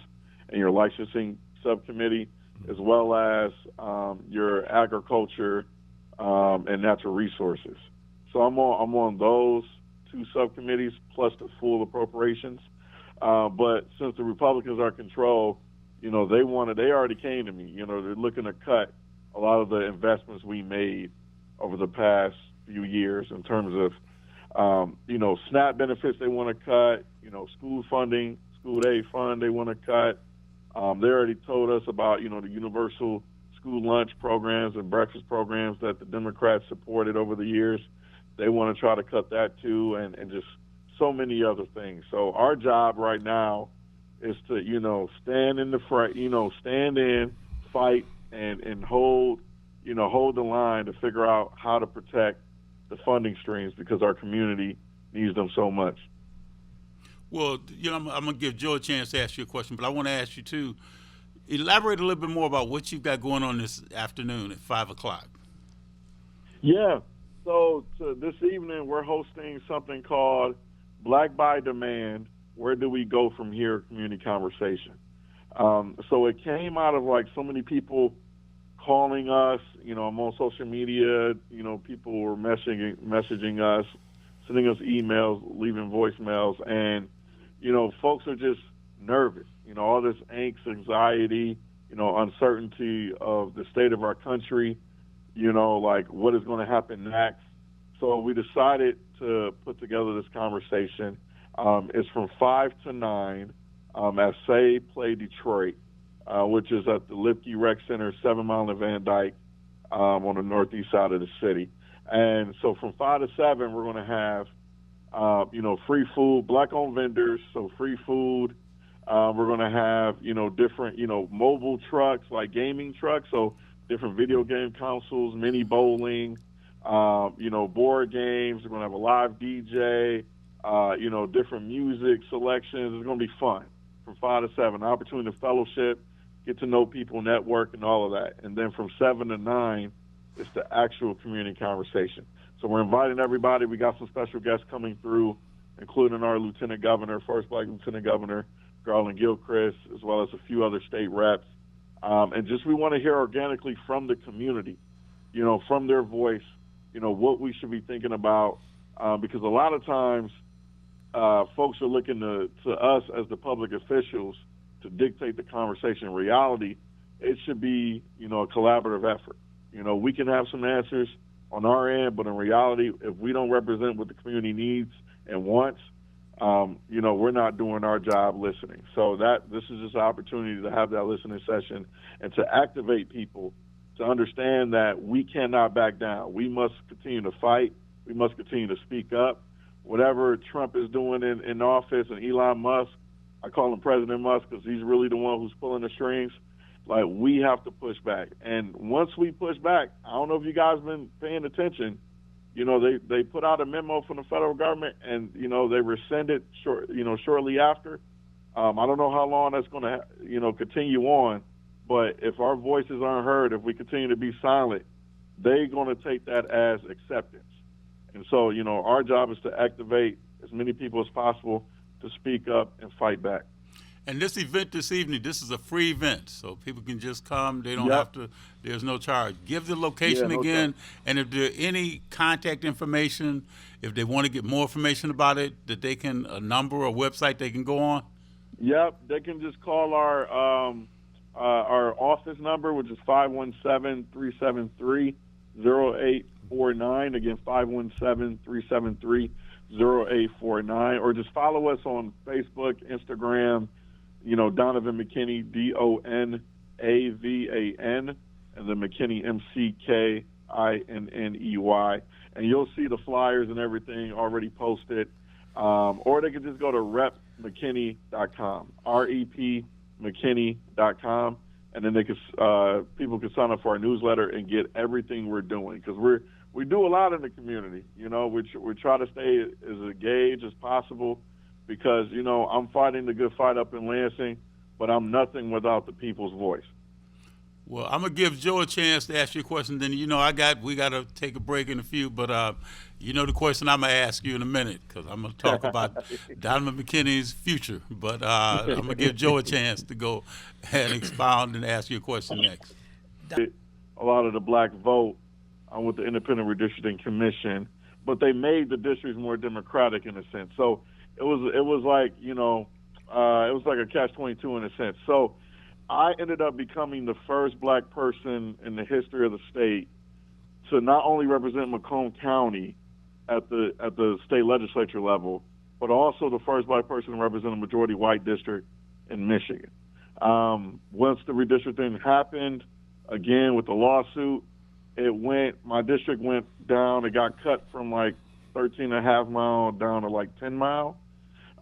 and your Licensing Subcommittee, as well as your Agriculture and Natural Resources. So I'm on those 2 subcommittees plus the full appropriations. But since the Republicans are controlled, they already came to me. They're looking to cut a lot of the investments we made over the past few years in terms of, SNAP benefits they want to cut, school funding, school aid fund they want to cut. They already told us about, the universal school lunch programs and breakfast programs that the Democrats supported over the years. They want to try to cut that too, and just so many other things. So our job right now is to, stand in the front, stand in, fight, and hold the line to figure out how to protect the funding streams because our community needs them so much. Well, I'm going to give Joe a chance to ask you a question, but I want to ask you too, elaborate a little bit more about what you've got going on this afternoon at 5 o'clock. Yeah. So this evening we're hosting something called Black by Demand, Where Do We Go From Here? Community conversation. So it came out of so many people calling us, I'm on social media, people were messaging us, sending us emails, leaving voicemails, and, folks are just nervous, all this angst, anxiety, uncertainty of the state of our country, what is going to happen next. So we decided to put together this conversation. It's from 5 to 9 at Say Play Detroit, which is at the Lipke Rec Center, 7 Mile and Van Dyke, on the northeast side of the city. And so from 5 to 7, we're going to have, free food, Black-owned vendors, so free food. We're going to have, different, mobile trucks, like gaming trucks, so different video game consoles, mini bowling, board games. We're going to have a live DJ, different music selections. It's going to be fun from 5 to 7. Opportunity to fellowship, get to know people, network, and all of that. And then from 7 to 9, it's the actual community conversation. So we're inviting everybody. We got some special guests coming through, including our Lieutenant Governor, first Black Lieutenant Governor, Garland Gilchrist, as well as a few other state reps. And just we want to hear organically from the community, from their voice, what we should be thinking about. Because a lot of times folks are looking to us as the public officials to dictate the conversation. In reality, it should be, a collaborative effort. We can have some answers on our end, but in reality, if we don't represent what the community needs and wants, we're not doing our job listening. So this is just an opportunity to have that listening session and to activate people to understand that we cannot back down. We must continue to fight. We must continue to speak up. Whatever Trump is doing in office, and Elon Musk, I call him President Musk because he's really the one who's pulling the strings. We have to push back. And once we push back, I don't know if you guys been paying attention, they put out a memo from the federal government and, they rescinded shortly after. I don't know how long that's going to, continue on. But if our voices aren't heard, if we continue to be silent, they're going to take that as acceptance. And so, our job is to activate as many people as possible to speak up and fight back. And this event this evening, this is a free event, so people can just come. They don't have to, there's no charge. Give the location again, and if there any contact information, if they want to get more information about it, that they can, a number or website they can go on? Yep, they can just call our office number, which is 517-373-0849. Again, 517-373-0849. Or just follow us on Facebook, Instagram, Donovan McKinney, DONAVAN, and then McKinney, McKinney. And you'll see the flyers and everything already posted. Or they can just go to repmckinney.com, repmckinney.com, and then they can people can sign up for our newsletter and get everything we're doing, because we do a lot in the community. We try to stay as engaged as possible, because I'm fighting the good fight up in Lansing, but I'm nothing without the people's voice. Well, I'm gonna give Joe a chance to ask you a question. Then we got to take a break in a few, but the question I'm gonna ask you in a minute, because I'm gonna talk about Donovan McKinney's future. But I'm gonna give Joe a chance to go and expound and ask you a question next. A lot of the black vote with the Independent Redistricting Commission, but they made the districts more democratic in a sense. So it was like It was like a catch-22 in a sense. So I ended up becoming the first black person in the history of the state to not only represent Macomb County at the state legislature level, but also the first black person to represent a majority white district in Michigan. Once the redistricting happened, again with the lawsuit, my district went down. It got cut from like 13.5 mile down to like 10 mile.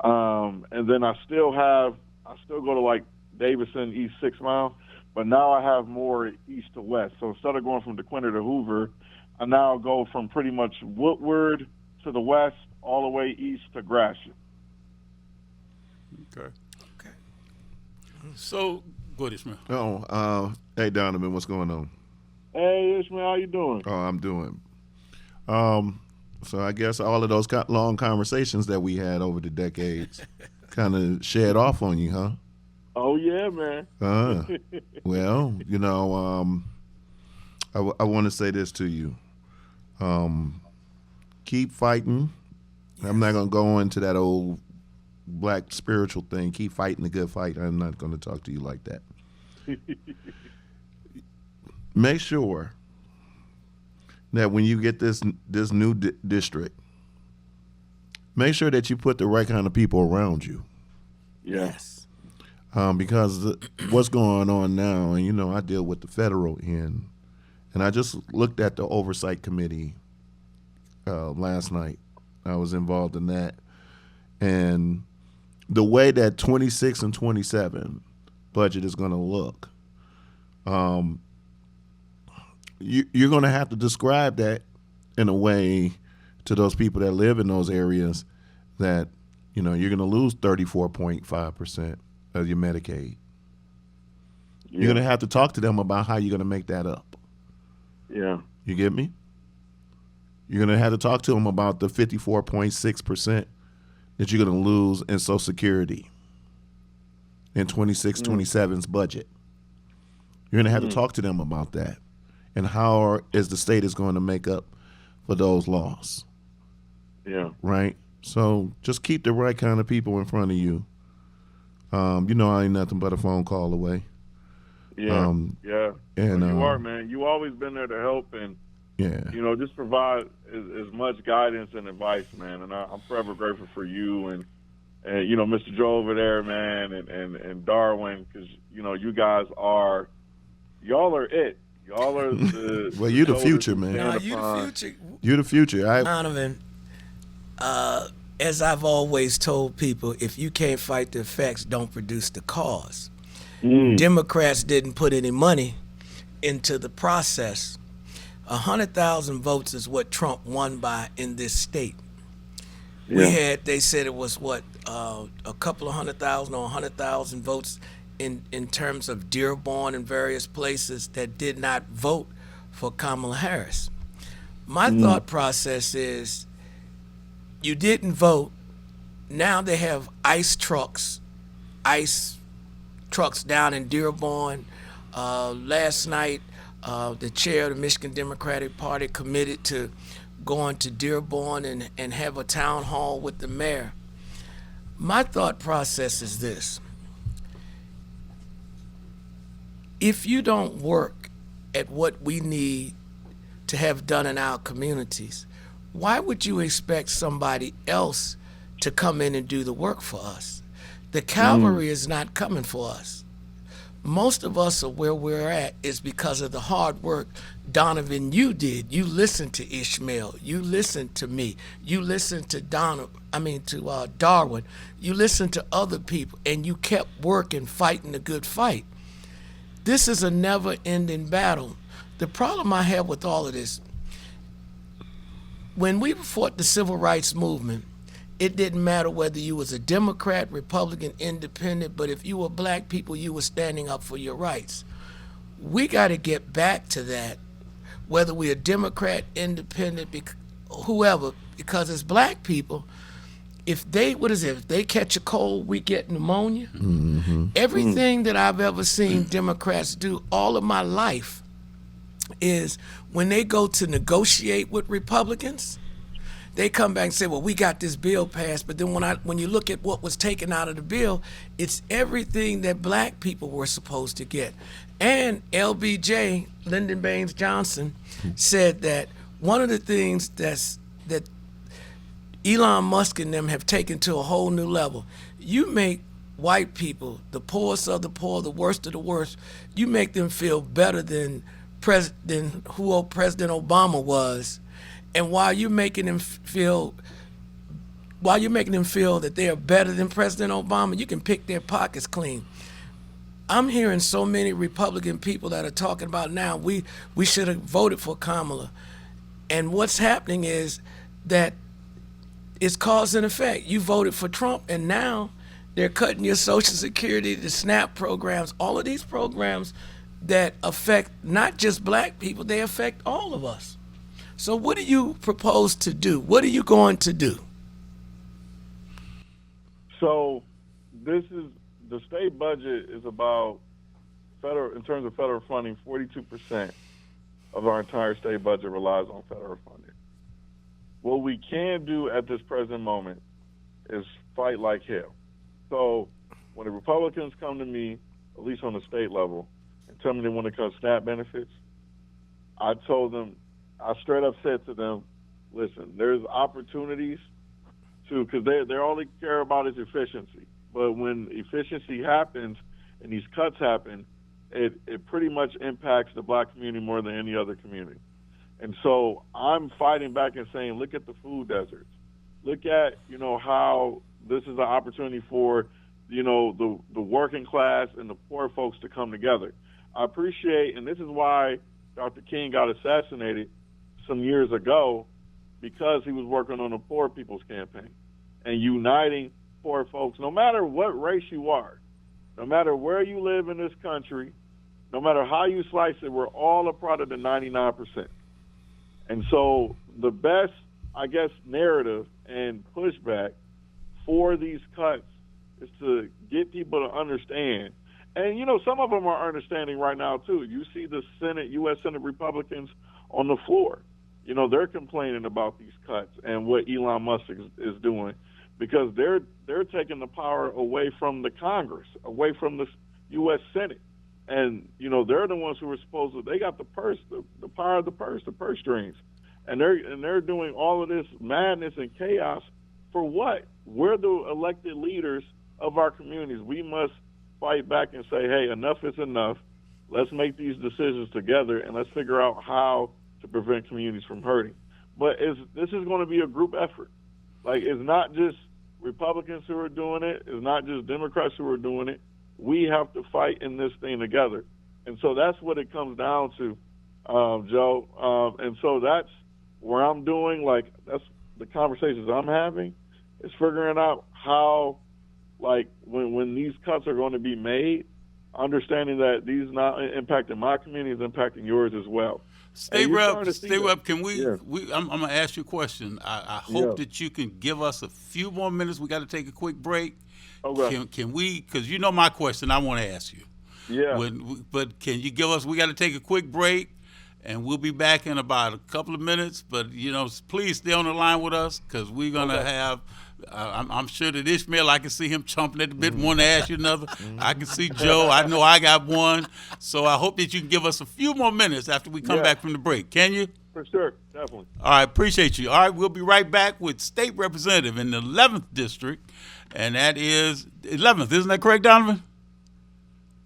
And then I still go to like Davison, East 6 Mile, but now I have more east to west. So instead of going from DeQuinter to Hoover, I now go from pretty much Woodward to the west, all the way east to Gratiot. Okay. So, go ahead, Ishmael. Hey, Donovan, what's going on? Hey, Ishmael, how you doing? Oh, I'm doing. So I guess all of those long conversations that we had over the decades kind of shed off on you, huh? Oh, yeah, man. Well, you know, I want to say this to you. Keep fighting. Yes. I'm not going to go into that old black spiritual thing. Keep fighting the good fight. I'm not going to talk to you like that. Make sure that when you get this new district, make sure that you put the right kind of people around you. Yes. Because what's going on now, and you know, I deal with the federal end, and I just looked at the oversight committee last night. I was involved in that, and the way that 26 and 27 budget is going to look, you're going to have to describe that in a way to those people that live in those areas that, you know, you're going to lose 34.5% of your Medicaid. Yeah. You're going to have to talk to them about how you're going to make that up. Yeah. You get me? You're going to have to talk to them about the 54.6% that you're going to lose in Social Security in 26-27's budget. You're going to have to talk to them about that and how is the state is going to make up for those losses. Yeah. Right? So just keep the right kind of people in front of you. You know, I ain't nothing but a phone call away. Yeah, yeah. And well, you are, man. You always been there to help and, you know, just provide as much guidance and advice, man. And I'm forever grateful for you and you know, Mr. Joe over there, man, and Darwin, because, you know, you guys are, y'all are it. Y'all are the well, you're the future, man. No, you're the future. You're the future. Donovan, as I've always told people, if you can't fight the effects, don't produce the cause. Democrats didn't put any money into the process. 100,000 votes is what Trump won by in this state. Yeah. They said it was what, a couple of 100,000 or 100,000 votes in terms of Dearborn and various places that did not vote for Kamala Harris. My thought process is, you didn't vote. Now they have ice trucks down in Dearborn. Last night, the chair of the Michigan Democratic Party committed to going to Dearborn and have a town hall with the mayor. My thought process is this. If you don't work at what we need to have done in our communities, why would you expect somebody else to come in and do the work for us? The cavalry is not coming for us. Most of us are where we're at is because of the hard work, Donovan, you did. You listened to Ishmael. You listened to me. You listened to Darwin. You listened to other people, and you kept working, fighting the good fight. This is a never-ending battle. The problem I have with all of this, when we fought the civil rights movement, it didn't matter whether you was a Democrat, Republican, Independent, but if you were black people, you were standing up for your rights. We got to get back to that, whether we're a Democrat, Independent, whoever, because as black people, if they catch a cold, we get pneumonia. Everything that I've ever seen Democrats do all of my life is when they go to negotiate with Republicans, they come back and say, well, we got this bill passed, but then when you look at what was taken out of the bill, it's everything that black people were supposed to get. And LBJ, Lyndon Baines Johnson, said that one of the things that Elon Musk and them have taken to a whole new level, you make white people, the poorest of the poor, the worst of the worst, you make them feel better than President Obama was. And while you're making them feel that they are better than President Obama, you can pick their pockets clean. I'm hearing so many Republican people that are talking about now, we should have voted for Kamala. And what's happening is that it's cause and effect. You voted for Trump, and now they're cutting your Social Security, the SNAP programs, all of these programs that affect not just black people, they affect all of us. So what do you propose to do? What are you going to do? So this is, the state budget is about, in terms of federal funding, 42% of our entire state budget relies on federal funding. What we can do at this present moment is fight like hell. So when the Republicans come to me, at least on the state level, and tell me they want to cut SNAP benefits, I straight up said to them, listen, there's opportunities to, because they all they care about is efficiency. But when efficiency happens and these cuts happen, it pretty much impacts the black community more than any other community. And so I'm fighting back and saying, look at the food deserts. Look at, how this is an opportunity for, the working class and the poor folks to come together. I appreciate, and this is why Dr. King got assassinated some years ago, because he was working on the Poor People's Campaign and uniting poor folks, no matter what race you are, no matter where you live in this country, no matter how you slice it, we're all a part of the 99%. And so the best, I guess, narrative and pushback for these cuts is to get people to understand. And, some of them are understanding right now, too. You see the U.S. Senate Republicans on the floor. They're complaining about these cuts and what Elon Musk is doing, because they're taking the power away from the Congress, away from the U.S. Senate. And, they're the ones who are supposed to, they got the purse, the power of the purse strings. And they're doing all of this madness and chaos for what? We're the elected leaders of our communities. We must fight back and say, hey, enough is enough. Let's make these decisions together, and let's figure out how to prevent communities from hurting. But this is going to be a group effort. Like, it's not just Republicans who are doing it. It's not just Democrats who are doing it. We have to fight in this thing together. And so that's what it comes down to, Joe. And so that's where I'm doing, that's the conversations I'm having, is figuring out how, when these cuts are going to be made, understanding that these not impacting my community is impacting yours as well. Stay Rep, can we, yeah. I'm going to ask you a question. I hope that you can give us a few more minutes. We got to take a quick break. Okay. Can we, because my question I want to ask you. Yeah. But can you give us, we got to take a quick break, and we'll be back in about a couple of minutes. But, please stay on the line with us, because we're going to have, I'm sure that Ishmael, I can see him chomping at the bit, want to ask you another. I can see Joe. I know I got one. So I hope that you can give us a few more minutes after we come back from the break. Can you? For sure. Definitely. All right. Appreciate you. All right. We'll be right back with State Representative in the 11th District. And that is 11th. Isn't that correct, Donovan?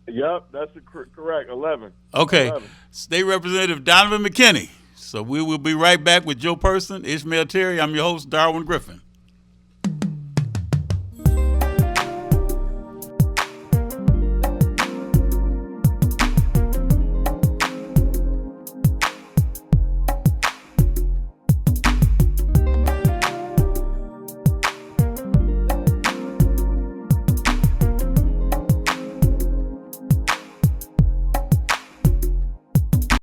Yep, that's correct. 11. Okay. 11. State Representative Donovan McKinney. So we will be right back with Joe Person, Ishmael Terry. I'm your host, Darwin Griffin.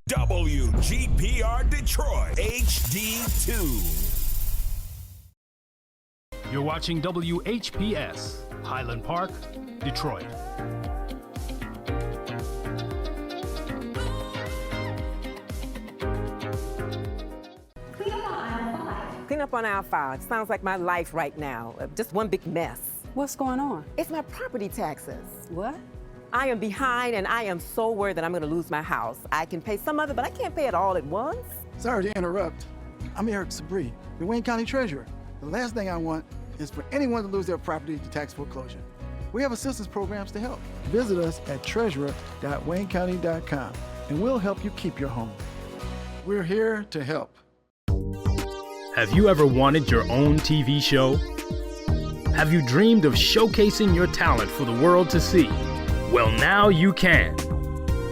WGPR Detroit HD2. You're watching WHPS, Highland Park, Detroit. Clean clean up on aisle 5. Sounds like my life right now. Just one big mess. What's going on? It's my property taxes. What? I am behind, and I am so worried that I'm going to lose my house. I can pay some of it, but I can't pay it all at once. Sorry to interrupt. I'm Eric Sabri, the Wayne County Treasurer. The last thing I want is for anyone to lose their property to tax foreclosure. We have assistance programs to help. Visit us at treasurer.waynecounty.com, and we'll help you keep your home. We're here to help. Have you ever wanted your own TV show? Have you dreamed of showcasing your talent for the world to see? Well, now you can.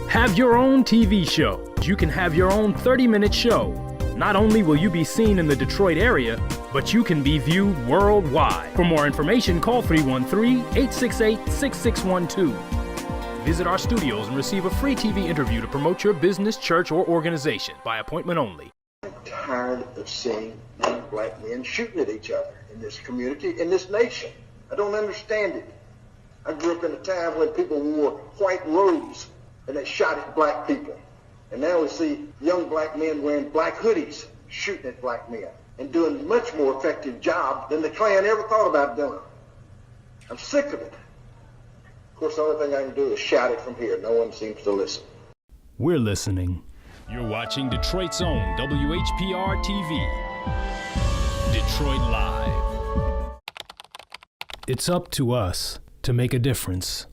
Have your own TV show. You can have your own 30-minute show. Not only will you be seen in the Detroit area, but you can be viewed worldwide. For more information, call 313-868-6612. Visit our studios and receive a free TV interview to promote your business, church, or organization by appointment only. I'm tired of seeing young black men shooting at each other in this community, in this nation. I don't understand it. I grew up in a time when people wore white robes and they shot at black people. And now we see young black men wearing black hoodies shooting at black men and doing a much more effective job than the Klan ever thought about doing. I'm sick of it. Of course, the only thing I can do is shout it from here. No one seems to listen. We're listening. You're watching Detroit's own WHPR TV. Detroit Live. It's up to us to make a difference.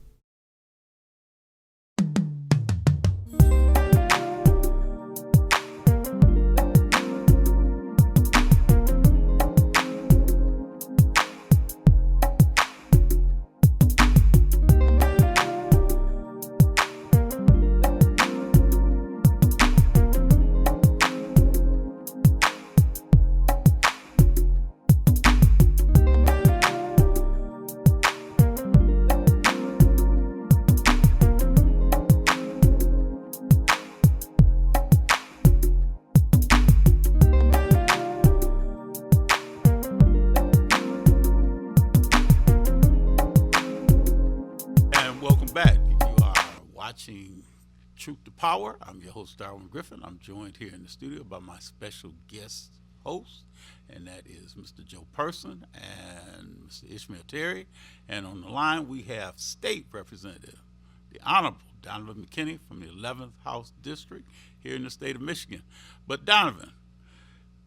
Truth to Power. I'm your host, Darwin Griffin. I'm joined here in the studio by my special guest host, and that is Mr. Joe Person and Mr. Ishmael Terry. And on the line, we have State Representative, the Honorable Donovan McKinney from the 11th House District here in the state of Michigan. But Donovan,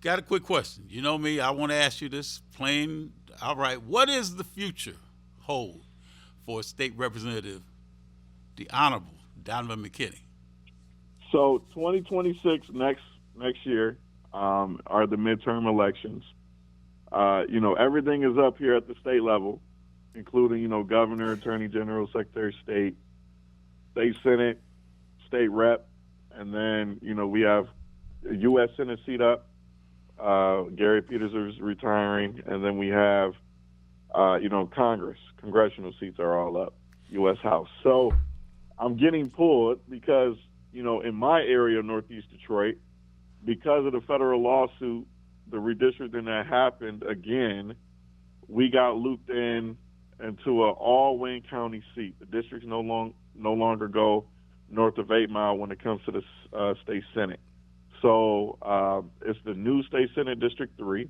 got a quick question. You know me, I want to ask you this plain outright. What is the future hold for State Representative, the Honorable Donovan McKinney? So 2026 next year are the midterm elections. Everything is up here at the state level, including, governor, attorney general, secretary of state, state senate, state rep, and then, we have a U.S. Senate seat up. Gary Peters is retiring, and then we have, Congress. Congressional seats are all up, U.S. House. So I'm getting pulled because, in my area of Northeast Detroit, because of the federal lawsuit, the redistricting that happened again, we got looped into an all Wayne County seat. The districts no longer go north of 8 Mile when it comes to the state senate. So it's the new state senate, District 3,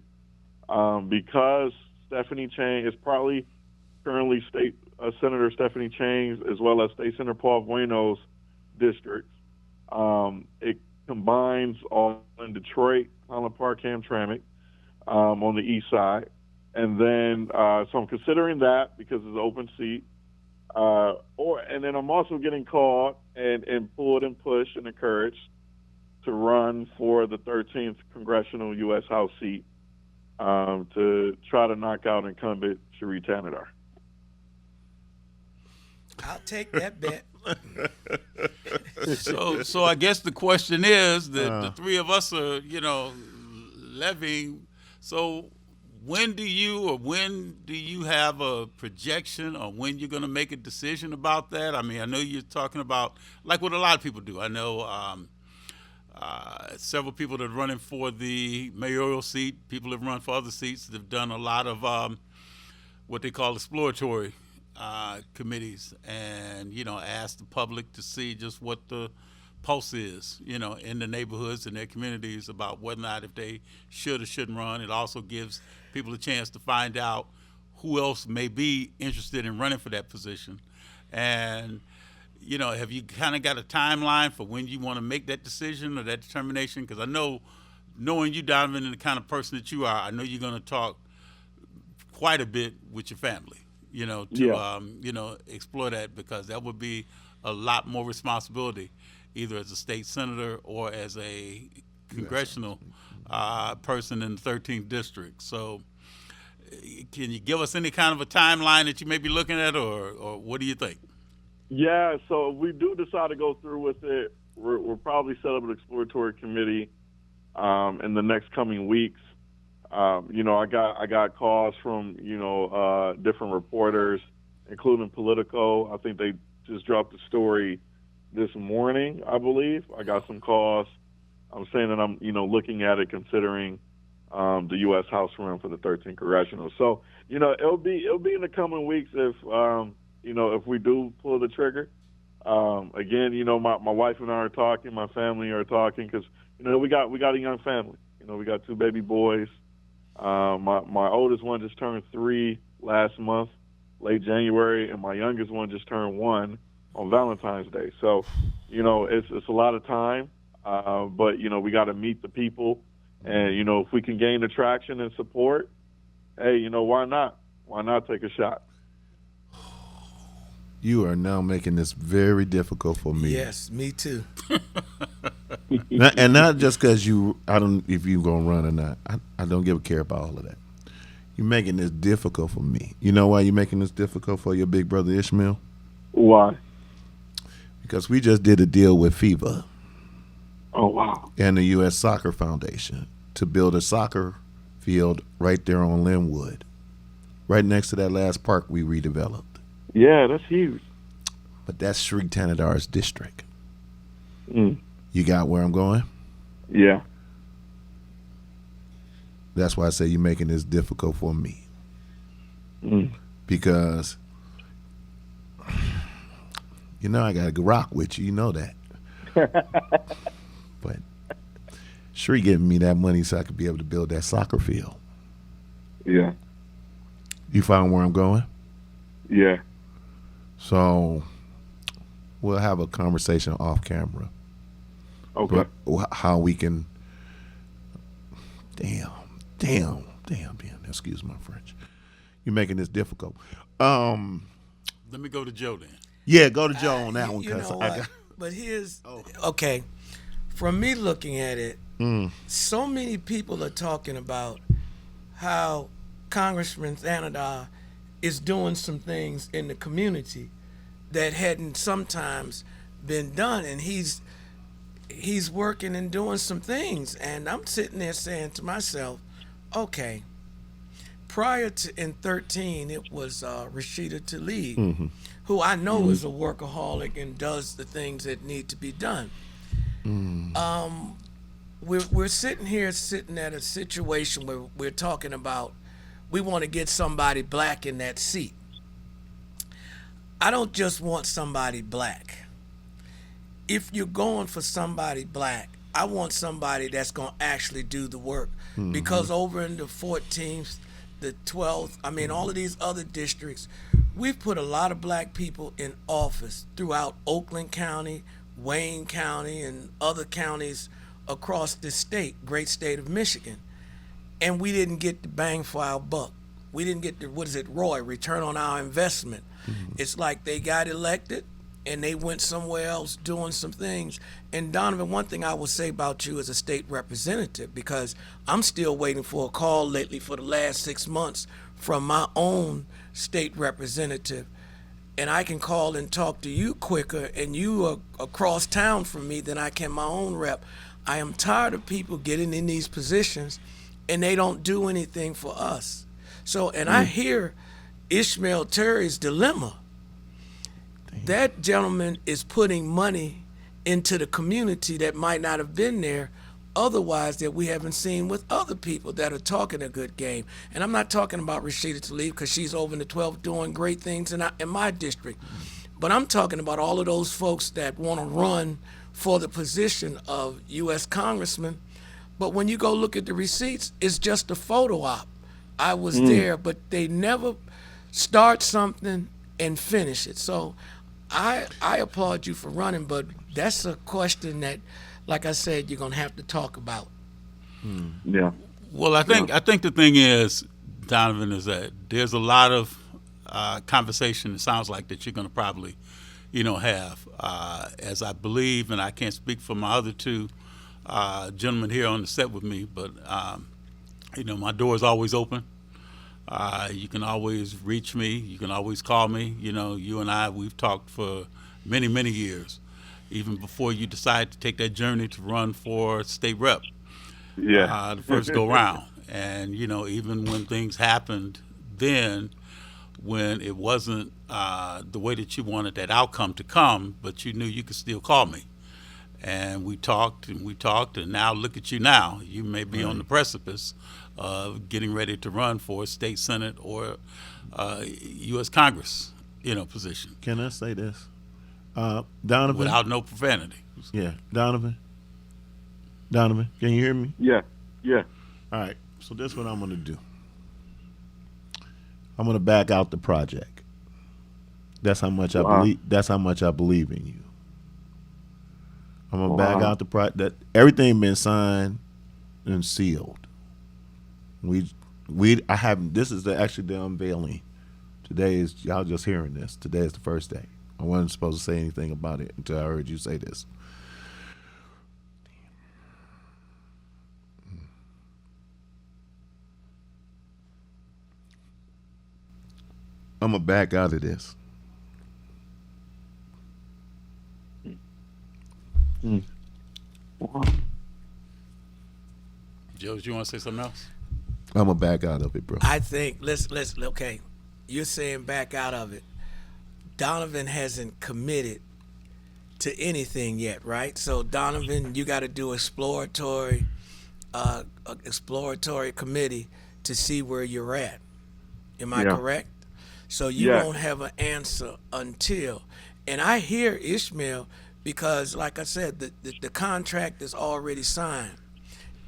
because Stephanie Chang is probably currently Senator Stephanie Chang's as well as State Senator Paul Bueno's districts. It combines all in Detroit, Highland Park, Hamtramck on the east side. And then, so I'm considering that because it's an open seat. And then I'm also getting called and pulled and pushed and encouraged to run for the 13th Congressional U.S. House seat to try to knock out incumbent Cherie Tanadar. I'll take that bet. So I guess the question is that the three of us are, levying. So when do you have a projection or when you're going to make a decision about that? I mean, I know you're talking about, like what a lot of people do. I know several people that are running for the mayoral seat, people that have run for other seats, they've done a lot of what they call exploratory committees and, ask the public to see just what the pulse is, in the neighborhoods and their communities about whether or not if they should or shouldn't run. It also gives people a chance to find out who else may be interested in running for that position. And, have you kind of got a timeline for when you want to make that decision or that determination? Because I know, knowing you, Donovan, and the kind of person that you are, I know you're going to talk quite a bit with your family, to explore that, because that would be a lot more responsibility, either as a state senator or as a congressional person in the 13th district. So can you give us any kind of a timeline that you may be looking at, or what do you think? Yeah, so if we do decide to go through with it, we'll probably set up an exploratory committee in the next coming weeks. I got calls from different reporters, including Politico. I think they just dropped a story this morning, I believe. I got some calls. I'm saying that I'm looking at it, considering the U.S. House run for the 13th congressional. So it'll be in the coming weeks if we do pull the trigger. Again, my wife and I are talking, my family are talking, because we got a young family. We got 2 baby boys. My oldest one just turned 3 last month, late January, and my youngest one just turned 1 on Valentine's Day. So, it's a lot of time, but we got to meet the people, and if we can gain attraction and support, hey, why not? Why not take a shot? You are now making this very difficult for me. Yes, me too. And not just because if you're going to run or not. I don't give a care about all of that. You're making this difficult for me. You know why you're making this difficult for your big brother Ishmael? Why? Because we just did a deal with FIBA. Oh, wow. And the U.S. Soccer Foundation to build a soccer field right there on Linwood, right next to that last park we redeveloped. Yeah, that's huge. But that's Shriek Tanadar's district. Mm. You got where I'm going? Yeah. That's why I say you're making this difficult for me. Mm. Because, I got to rock with you. You know that. But Shriek giving me that money so I could be able to build that soccer field. Yeah. You found where I'm going? Yeah. So we'll have a conversation off camera. Okay. But how we can. Damn. Excuse my French. You're making this difficult. Let me go to Joe then. Yeah, go to Joe on that one. You know what? But here's okay. From me looking at it, so many people are talking about how Congressman Thanadar is doing some things in the community that hadn't sometimes been done, and he's working and doing some things. And I'm sitting there saying to myself, okay, prior to in 2013, it was Rashida Tlaib, who I know is a workaholic and does the things that need to be done. We're sitting at a situation where we're talking about we want to get somebody black in that seat. I don't just want somebody black. If you're going for somebody black, I want somebody that's going to actually do the work. Because over in the 14th, the 12th, all of these other districts, we've put a lot of black people in office throughout Oakland County, Wayne County, and other counties across the state, great state of Michigan. And we didn't get the bang for our buck. We didn't get the, ROI, return on our investment. It's like they got elected and they went somewhere else doing some things. And Donovan, one thing I will say about you as a state representative, because I'm still waiting for a call lately for the last 6 months from my own state representative. And I can call and talk to you quicker, and you are across town from me than I can my own rep. I am tired of people getting in these positions and they don't do anything for us. So, and I hear Ishmael Terry's dilemma. That gentleman is putting money into the community that might not have been there otherwise, that we haven't seen with other people that are talking a good game. And I'm not talking about Rashida Tlaib, because she's over in the 12th doing great things in my district. But I'm talking about all of those folks that want to run for the position of U.S. Congressman. But when you go look at the receipts, it's just a photo op. I was there, but they never start something and finish it. So I applaud you for running, but that's a question that, like I said, you're going to have to talk about. Yeah. Well, I think the thing is, Donovan, is that there's a lot of conversation. It sounds like that you're going to probably, have, as I believe, and I can't speak for my other two gentlemen here on the set with me, but my door is always open. You can always reach me. You can always call me. You and I, we've talked for many, many years, even before you decide to take that journey to run for state rep. Yeah. The first go round. And, even when things happened then, when it wasn't the way that you wanted that outcome to come, but you knew you could still call me. And we talked, and now look at you now. You may be on the precipice of getting ready to run for a state senate or U.S. Congress, position. Can I say this? Donovan? Without no profanity. Yeah. Donovan, can you hear me? Yeah. All right. So this is what I'm going to do. I'm going to back out the project. That's how much I believe. That's how much I believe in you. I'm going to back out the project. That everything been signed and sealed. I haven't. This is actually the unveiling. Today is, y'all just hearing this. Today is the first day. I wasn't supposed to say anything about it until I heard you say this. I'm going to back out of this. Joe, do you want to say something else? I'm going to back out of it, bro. I think, okay, you're saying back out of it. Donovan hasn't committed to anything yet, right? So Donovan, you got to do exploratory committee to see where you're at. Am I correct? So you won't have an answer until, and I hear Ishmael because, like I said, the contract is already signed,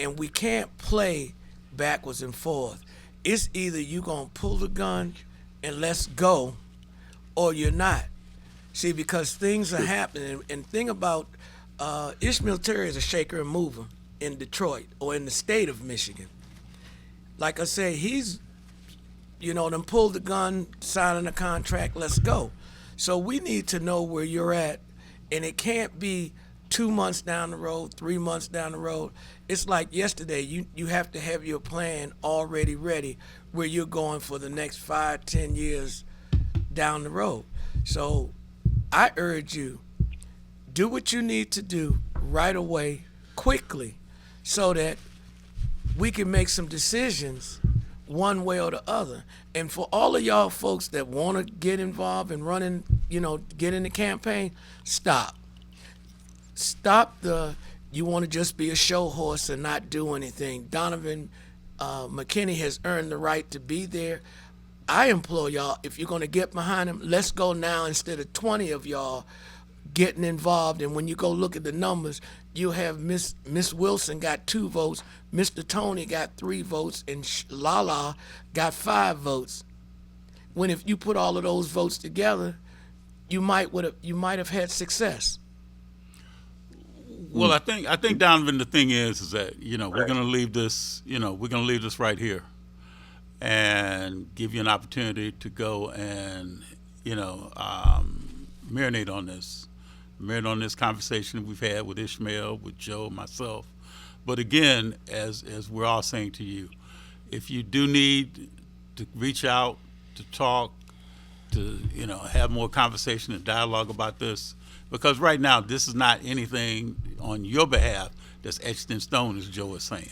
and we can't play backwards and forth. It's either you gonna pull the gun and let's go, or you're not. See, because things are happening, and thing about Ishmael Terry is a shaker and mover in Detroit or in the state of Michigan. Like I said, he's them pull the gun, signing a contract, let's go. So we need to know where you're at, and it can't be 2 months down the road, 3 months down the road. It's like yesterday, you have to have your plan already ready where you're going for the next 5-10 years down the road. So I urge you, do what you need to do right away, quickly, so that we can make some decisions one way or the other. And for all of y'all folks that want to get involved in running, get in the campaign, stop you want to just be a show horse and not do anything. Donovan McKinney has earned the right to be there. I implore y'all, if you're going to get behind him, let's go now instead of 20 of y'all getting involved. And when you go look at the numbers, you have Miss Wilson got 2 votes, Mr. Tony got 3 votes, and Lala got 5 votes. When if you put all of those votes together, you might have had success. Well, I think Donovan, the thing is that we're going to leave this right here, and give you an opportunity to go and marinate on this conversation we've had with Ishmael, with Joe, myself. But again, as we're all saying to you, if you do need to reach out, to talk, to have more conversation and dialogue about this, because right now this is not anything on your behalf that's etched in stone, as Joe is saying.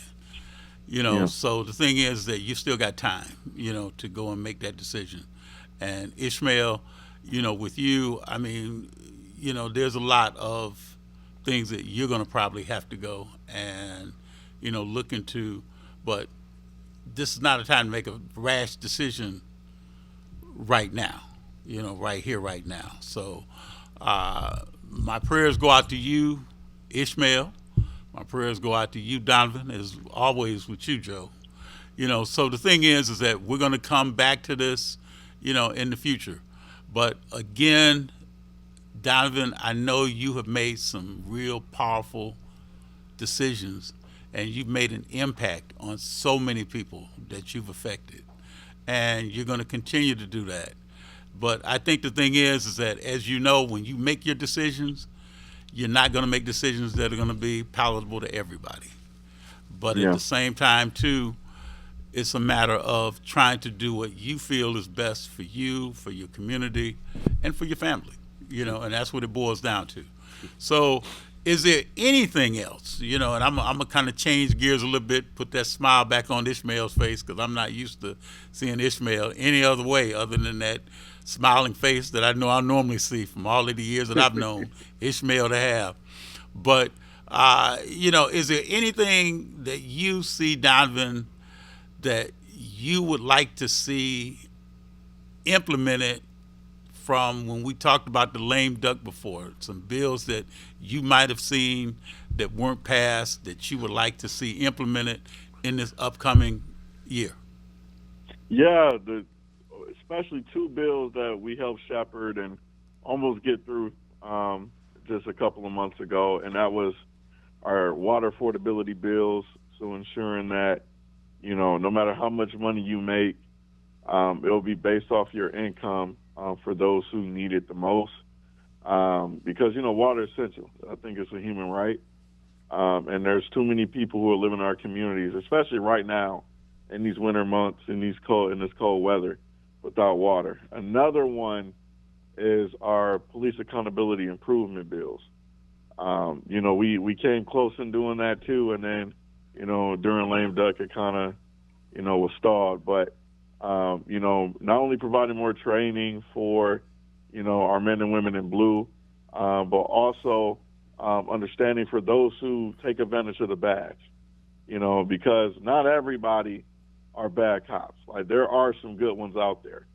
So the thing is that you still got time, to go and make that decision. And Ishmael, with you, I mean, there's a lot of things that you're going to probably have to go and, look into. But this is not a time to make a rash decision right now, right here, right now. So my prayers go out to you Ishmael. My prayers go out to you, Donovan, as always with you, Joe. So the thing is that we're going to come back to this, in the future. But again, Donovan, I know you have made some real powerful decisions, and you've made an impact on so many people that you've affected, and you're going to continue to do that. But I think the thing is that, as you know, when you make your decisions, you're not going to make decisions that are going to be palatable to everybody. But at the same time, too, it's a matter of trying to do what you feel is best for you, for your community, and for your family, and that's what it boils down to. So is there anything else, and I'm going to kind of change gears a little bit, put that smile back on Ishmael's face, because I'm not used to seeing Ishmael any other way other than that smiling face that I know I normally see from all of the years that I've known Ishmael to have. But, is there anything that you see, Donovan, that you would like to see implemented from when we talked about the lame duck before? Some bills that you might have seen that weren't passed that you would like to see implemented in this upcoming year? Yeah, especially two bills that we helped shepherd and almost get through just a couple of months ago, and that was our water affordability bills, so ensuring that, no matter how much money you make, it'll be based off your income for those who need it the most, because, water is essential. I think it's a human right, and there's too many people who are living in our communities, especially right now in these winter months, in this cold weather, without water. Another one is our police accountability improvement bills. We came close in doing that too, and then, during lame duck it kind of, was stalled. But, not only providing more training for, our men and women in blue, but also understanding for those who take advantage of the badge, because not everybody are bad cops. Like, there are some good ones out there,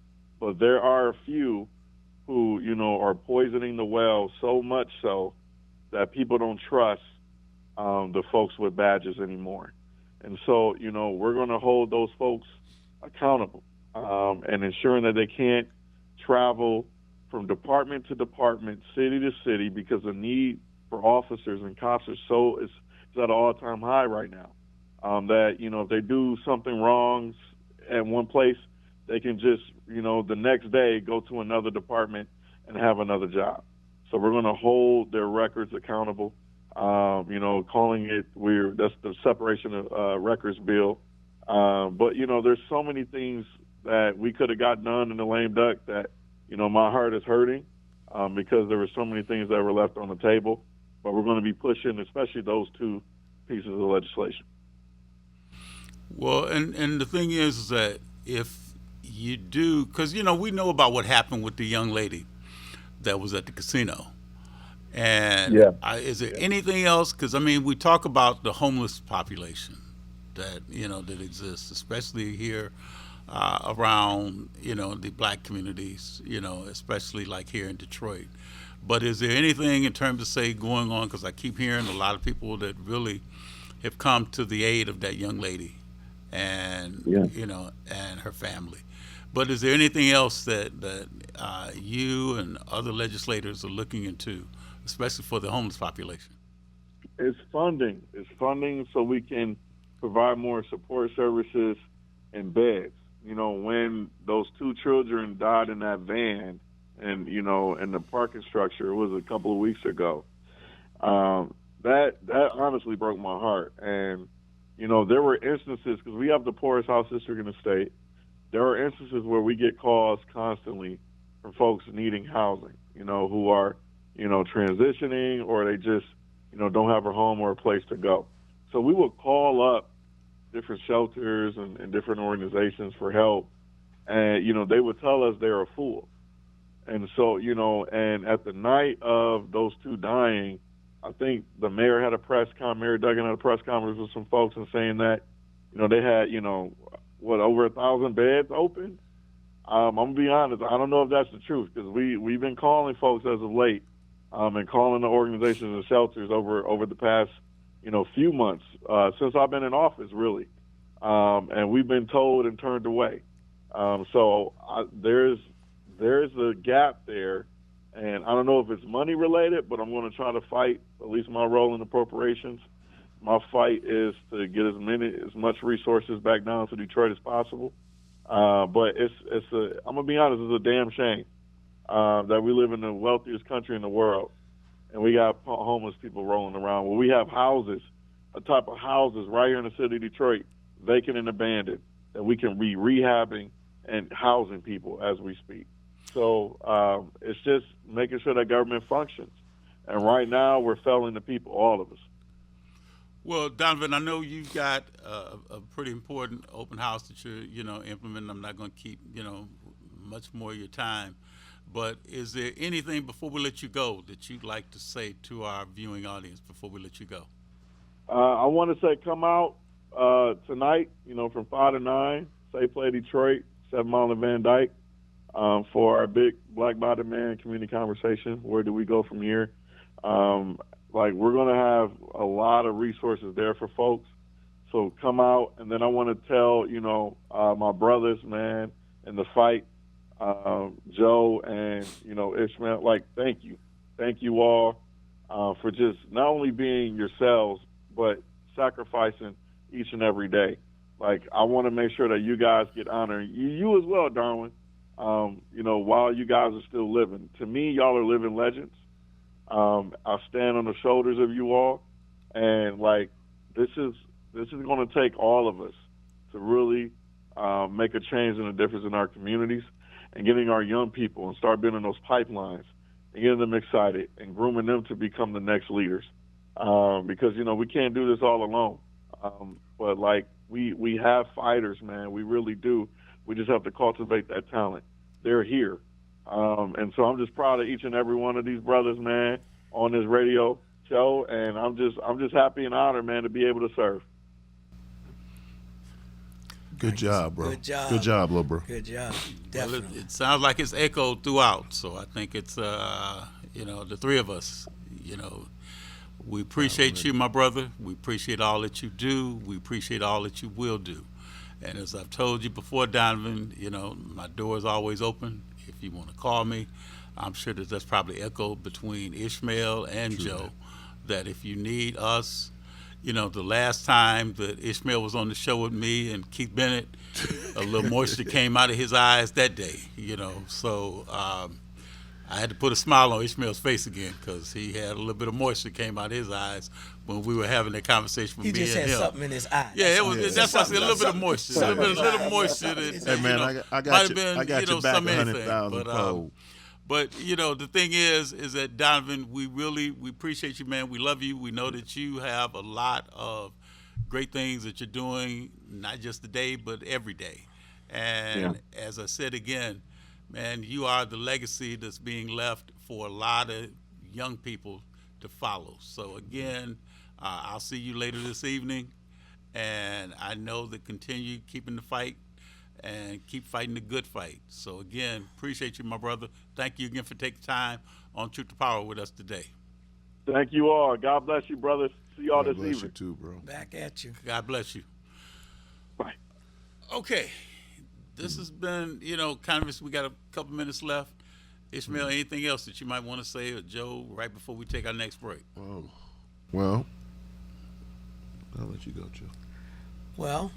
but there are a few who, are poisoning the well so much so that people don't trust the folks with badges anymore. And so, we're going to hold those folks accountable and ensuring that they can't travel from department to department, city to city, because the need for officers and cops is at an all-time high right now. That, if they do something wrong at one place, they can just, the next day go to another department and have another job. So we're going to hold their records accountable, calling it, that's the separation of records bill. But, there's so many things that we could have got done in the lame duck that, my heart is hurting because there were so many things that were left on the table. But we're going to be pushing, especially those two pieces of legislation. Well, and the thing is that if you do, because, we know about what happened with the young lady that was at the casino. And is there anything else? Because, we talk about the homeless population that, that exists, especially here around, the black communities, especially like here in Detroit. But is there anything in terms of, say, going on? Because I keep hearing a lot of people that really have come to the aid of that young lady and, and her family. But is there anything else that you and other legislators are looking into, especially for the homeless population? It's funding. It's funding so we can provide more support services and beds. When those two children died in that van and, in the parking structure, it was a couple of weeks ago, that honestly broke my heart. And, there were instances, because we have the poorest house district in the state, there are instances where we get calls constantly from folks needing housing, who are, transitioning, or they just, don't have a home or a place to go. So we would call up different shelters and different organizations for help, and, they would tell us they're full. And so, and at the night of those two dying, I think the mayor had a Mayor Duggan had a press conference with some folks and saying that, they had, over 1,000 beds open. I'm gonna be honest, I don't know if that's the truth, because we've been calling folks as of late, and calling the organizations and shelters over the past, few months since I've been in office, really. And we've been told and turned away. So there's a gap there, and I don't know if it's money related, but I'm going to try to fight, at least my role in appropriations. My fight is to get as much resources back down to Detroit as possible. But I'm gonna be honest, it's a damn shame that we live in the wealthiest country in the world, and we got homeless people rolling around. Well, we have houses, a type of houses right here in the city of Detroit, vacant and abandoned, that we can be rehabbing and housing people as we speak. So it's just making sure that government functions. And right now, we're failing the people, all of us. Well, Donovan, I know you've got a pretty important open house that you're, implementing. I'm not going to keep, much more of your time. But is there anything before we let you go that you'd like to say to our viewing audience before we let you go? I want to say come out tonight, from 5 to 9, Safe Play Detroit, 7 Mile and Van Dyke, for our big Black Bottom Man community conversation. Where do we go from here? We're going to have a lot of resources there for folks. So come out. And then I want to tell, my brothers, man, in the fight, Joe and, Ishmael, thank you. Thank you all for just not only being yourselves, but sacrificing each and every day. I want to make sure that you guys get honored. You as well, Darwin, while you guys are still living. To me, y'all are living legends. I stand on the shoulders of you all, and this is going to take all of us to really make a change and a difference in our communities, and getting our young people and start building those pipelines and getting them excited and grooming them to become the next leaders. Because we can't do this all alone. But we have fighters, man. We really do. We just have to cultivate that talent. They're here. And so I'm just proud of each and every one of these brothers, man, on this radio show, and I'm just happy and honored, man, to be able to serve. Good job, bro. Good job. Good job, little bro. Good job. Definitely. Well, it sounds like it's echoed throughout, so I think it's the three of us, we appreciate you, my brother. We appreciate all that you do. We appreciate all that you will do. And as I've told you before, Donovan, my door is always open. If you want to call me, I'm sure that's probably echoed between Ishmael and Joe, that if you need us, the last time that Ishmael was on the show with me and Keith Bennett, a little moisture came out of his eyes that day, So I had to put a smile on Ishmael's face again because he had a little bit of moisture came out of his eyes when we were having that conversation with me and him. He just had something in his eye. Yeah, it was. That's why I said a little bit of moisture. A little moisture. Hey man, I got you back 100,000 cold. But the thing is that Donovan, we appreciate you, man. We love you. We know that you have a lot of great things that you're doing, not just today, but every day. And as I said again, man, you are the legacy that's being left for a lot of young people to follow. So again, I'll see you later this evening, and I know that continue keeping the fight and keep fighting the good fight. So again, appreciate you, my brother. Thank you again for taking time on Truth to Power with us today. Thank you all. God bless you, brothers. See y'all this evening. God bless you too, bro. Back at you. God bless you. Bye. Okay. This has been, kind of, we got a couple minutes left. Ishmael, anything else that you might want to say, or Joe, right before we take our next break? Oh, well, I'll let you go, Joe. Well,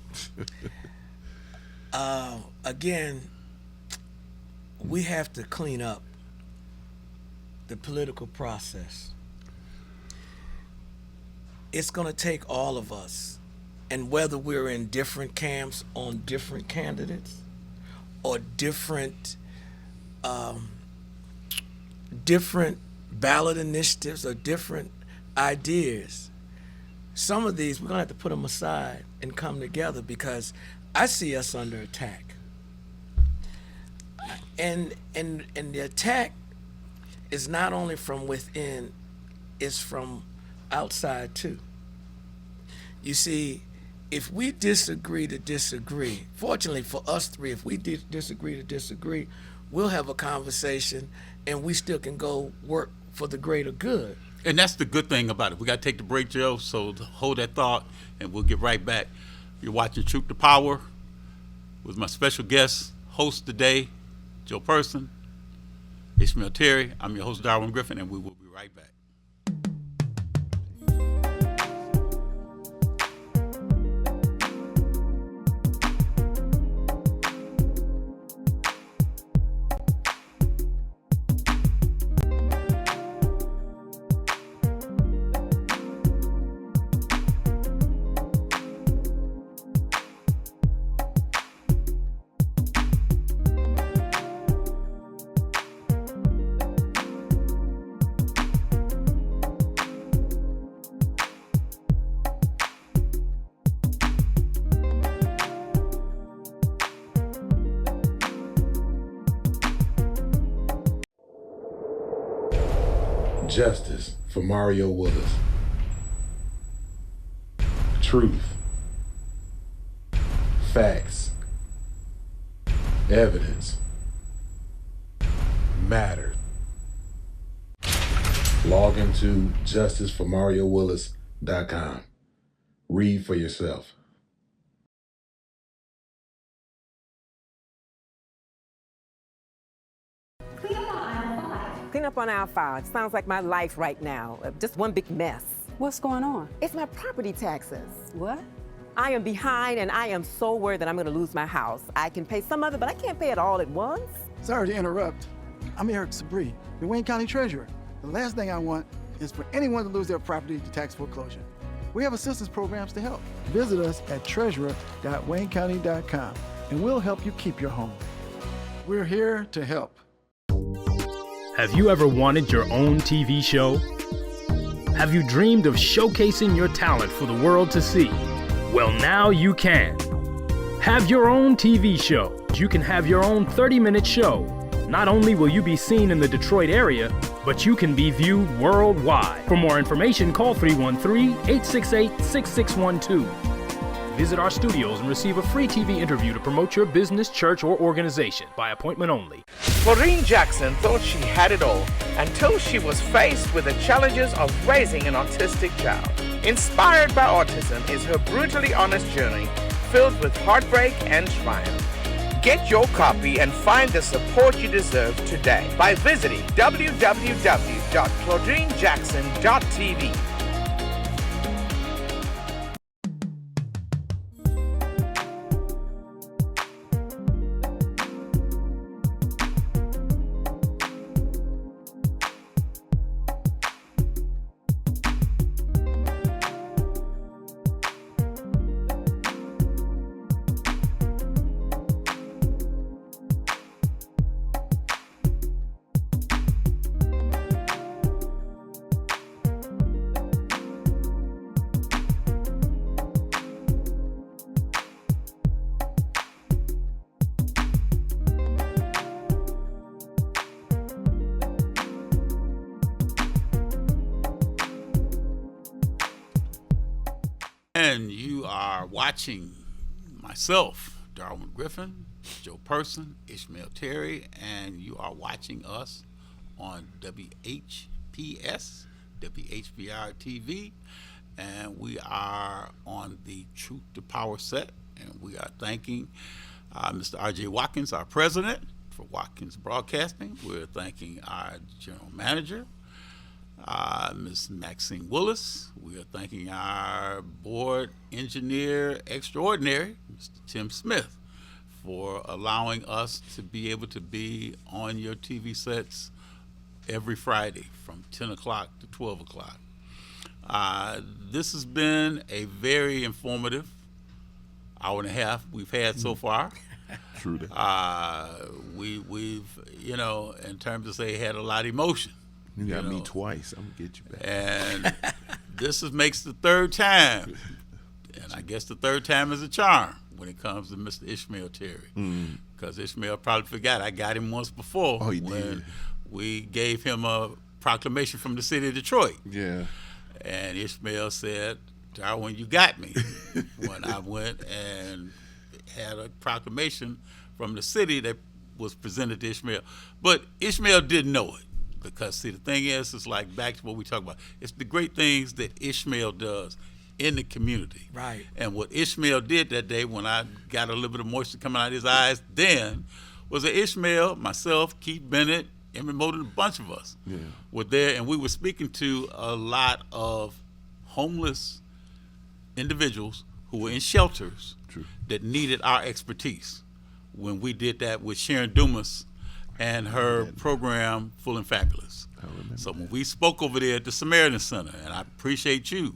again, we have to clean up the political process. It's going to take all of us, and whether we're in different camps on different candidates or different ballot initiatives or different ideas, some of these we're going to have to put them aside and come together, because I see us under attack. And the attack is not only from within, it's from outside too. You see, if we disagree to disagree, fortunately for us three, if we disagree to disagree, we'll have a conversation and we still can go work for the greater good. And that's the good thing about it. We got to take the break, Joe, so hold that thought, and we'll get right back. You're watching Truth to Power with my special guest host today, Joe Person, Ishmael Terry. I'm your host, Darwin Griffin, and we will be right back. Justice for Mario Willis. Truth. Facts. Evidence. Matter. Log into justiceformariowillis.com. Read for yourself. Clean up on aisle 5. Sounds like my life right now. Just one big mess. What's going on? It's my property taxes. What? I am behind, and I am so worried that I'm going to lose my house. I can pay some of it, but I can't pay it all at once. Sorry to interrupt. I'm Eric Sabri, the Wayne County Treasurer. The last thing I want is for anyone to lose their property to tax foreclosure. We have assistance programs to help. Visit us at treasurer.waynecounty.com, and we'll help you keep your home. We're here to help. Have you ever wanted your own TV show? Have you dreamed of showcasing your talent for the world to see? Well, now you can. Have your own TV show. You can have your own 30-minute show. Not only will you be seen in the Detroit area, but you can be viewed worldwide. For more information, call 313-868-6612. Visit our studios and receive a free TV interview to promote your business, church, or organization by appointment only. Maureen Jackson thought she had it all until she was faced with the challenges of raising an autistic child. Inspired by autism is her brutally honest journey filled with heartbreak and triumph. Get your copy and find the support you deserve today by visiting www.claudinejackson.tv. And you are watching myself, Darwin Griffin, Joe Person, Ishmael Terry, and you are watching us on WHPS, WHBR TV, and we are on the Truth to Power set, and we are thanking Mr. R.J. Watkins, our president, for Watkins Broadcasting. We're thanking our general manager, Ms. Maxine Willis. We are thanking our board engineer extraordinary, Mr. Tim Smith, for allowing us to be able to be on your TV sets every Friday from 10 o'clock to 12 o'clock. This has been a very informative hour and a half we've had so far. True that. We've, you know, in terms of say, had a lot of emotion. You got me twice. I'm gonna get you back. And this makes the third time, and I guess the third time is a charm when it comes to Mr. Ishmael Terry, because Ishmael probably forgot I got him once before when we gave him a proclamation from the city of Detroit. Yeah. And Ishmael said, "Darwin, you got me." When I went and had a proclamation from the city that was presented to Ishmael, but Ishmael didn't know it. Because see, the thing is, it's like back to what we talk about. It's the great things that Ishmael does in the community. Right. And what Ishmael did that day when I got a little bit of moisture coming out of his eyes then was that Ishmael, myself, Keith Bennett, Emory Moden, a bunch of us were there, and we were speaking to a lot of homeless individuals who were in shelters that needed our expertise when we did that with Sharon Dumas and her program Full and Fabulous. So when we spoke over there at the Samaritan Center, and I appreciate you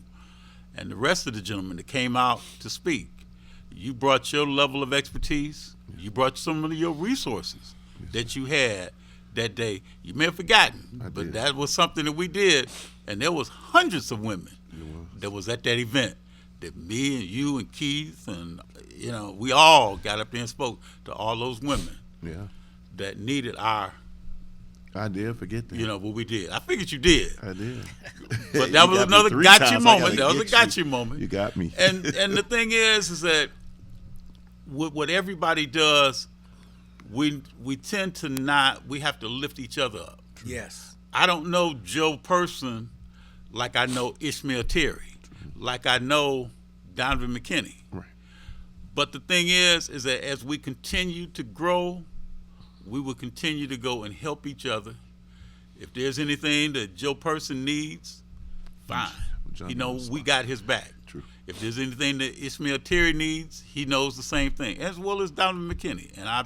and the rest of the gentlemen that came out to speak, you brought your level of expertise, you brought some of your resources that you had that day. You may have forgotten, but that was something that we did, and there was hundreds of women that was at that event that me and you and Keith and, you know, we all got up there and spoke to all those women that needed our. I did forget that. You know what we did. I figured you did. I did. But that was another gotcha moment. That was a gotcha moment. You got me. And the thing is that what everybody does, we tend to not. We have to lift each other up. Yes. I don't know Joe Person like I know Ishmael Terry, like I know Donovan McKinney. Right. But the thing is that as we continue to grow, we will continue to go and help each other. If there's anything that Joe Person needs, fine. You know, we got his back. True. If there's anything that Ishmael Terry needs, he knows the same thing, as well as Donovan McKinney. And I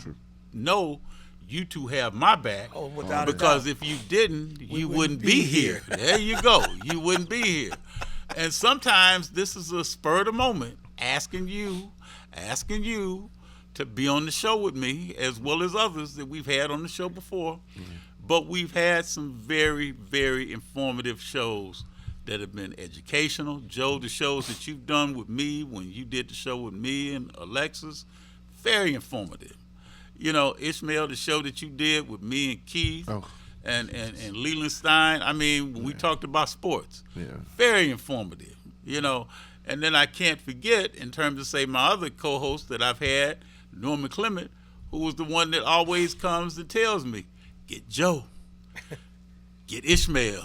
know you two have my back. Oh, without a because doubt. if you didn't, you wouldn't be here. There you go. You wouldn't be here. And sometimes this is a spur of the moment, asking you to be on the show with me, as well as others that we've had on the show before. But we've had some very, very informative shows that have been educational. Joe, the shows that you've done with me, when you did the show with me and Alexis, very informative. You know, Ishmael, the show that you did with me and Keith and Leland Stein, I mean, when we talked about sports, very informative, you know. And then I can't forget, in terms of, say, my other co-host that I've had, Norman Clement, who was the one that always comes and tells me, get Joe, get Ishmael,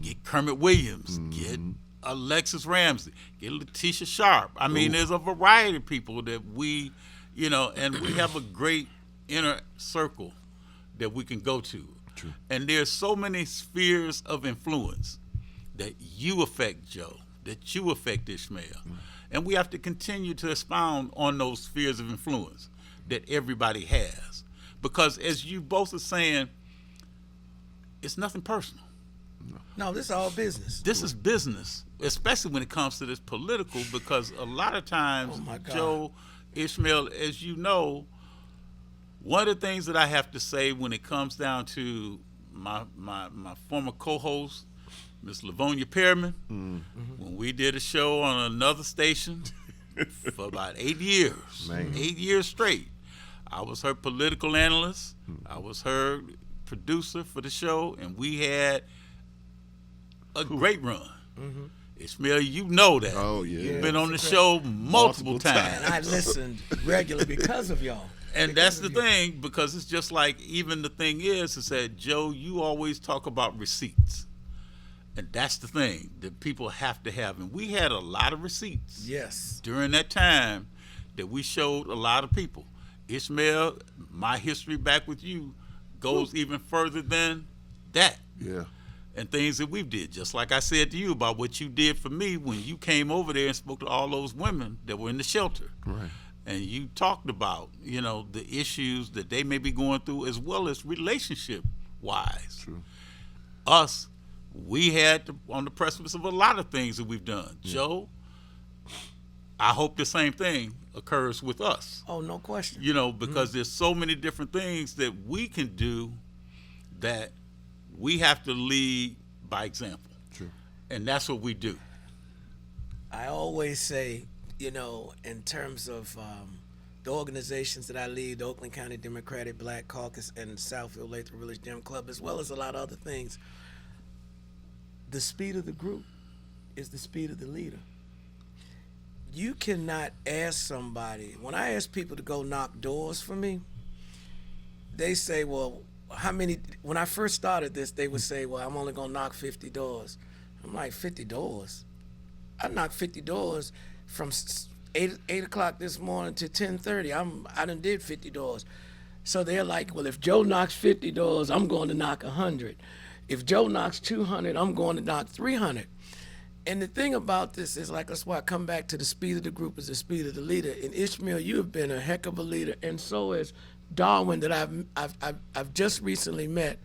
get Kermit Williams, get Alexis Ramsey, get Letitia Sharp. I mean, there's a variety of people that we, you know, and we have a great inner circle that we can go to. True. And there's so many spheres of influence that you affect Joe, that you affect Ishmael. And we have to continue to expound on those spheres of influence that everybody has. Because as you both are saying, it's nothing personal. No, this is all business. This is business, especially when it comes to this political, because a lot of times, Joe, Ishmael, as you know, one of the things that I have to say when it comes down to my former co-host, Miss Livonia Perriman, when we did a show on another station for about 8 years, 8 years straight. I was her political analyst. I was her producer for the show, and we had a great run. Ishmael, you know that. Oh, yeah. You've been on the show multiple times. And I listened regularly because of y'all. And that's the thing, because it's just like, even the thing is that, Joe, you always talk about receipts. And that's the thing that people have to have. And we had a lot of receipts. Yes. During that time that we showed a lot of people. Ishmael, my history back with you goes even further than that. Yeah. And things that we did, just like I said to you about what you did for me when you came over there and spoke to all those women that were in the shelter. Right. And you talked about, you know, the issues that they may be going through, as well as relationship-wise. True. Us, we had on the precipice of a lot of things that we've done. Yeah. Joe, I hope the same thing occurs with us. Oh, no question. You know, because there's so many different things that we can do that we have to lead by example. True. And that's what we do. I always say, you know, in terms of the organizations that I lead, the Oakland County Democratic Black Caucus and Southfield Lathrop Village Dem Club, as well as a lot of other things, the speed of the group is the speed of the leader. You cannot ask somebody, when I ask people to go knock doors for me, they say, well, how many, when I first started this, they would say, well, I'm only going to knock 50 doors. I'm like, 50 doors? I knocked 50 doors from 8 o'clock this morning to 10:30. I done did 50 doors. So they're like, well, if Joe knocks 50 doors, I'm going to knock 100. If Joe knocks 200, I'm going to knock 300. And the thing about this is, like, that's why I come back to the speed of the group is the speed of the leader. And Ishmael, you have been a heck of a leader, and so is Darwin that I've just recently met.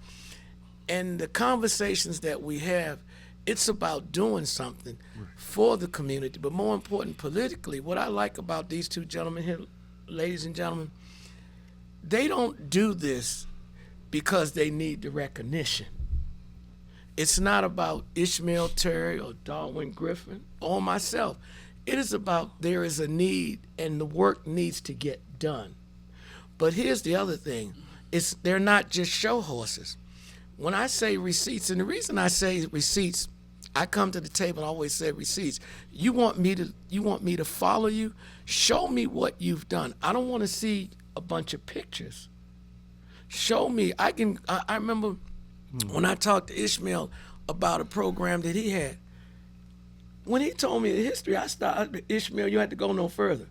And the conversations that we have, it's about doing something for the community, but more important, politically. What I like about these two gentlemen here, ladies and gentlemen, they don't do this because they need the recognition. It's not about Ishmael Terry or Darwin Griffin or myself. It is about there is a need and the work needs to get done. But here's the other thing. They're not just show horses. When I say receipts, and the reason I say receipts, I come to the table and always say receipts. You want me to follow you? Show me what you've done. I don't want to see a bunch of pictures. Show me. I remember when I talked to Ishmael about a program that he had. When he told me the history, I started, Ishmael, you had to go no further.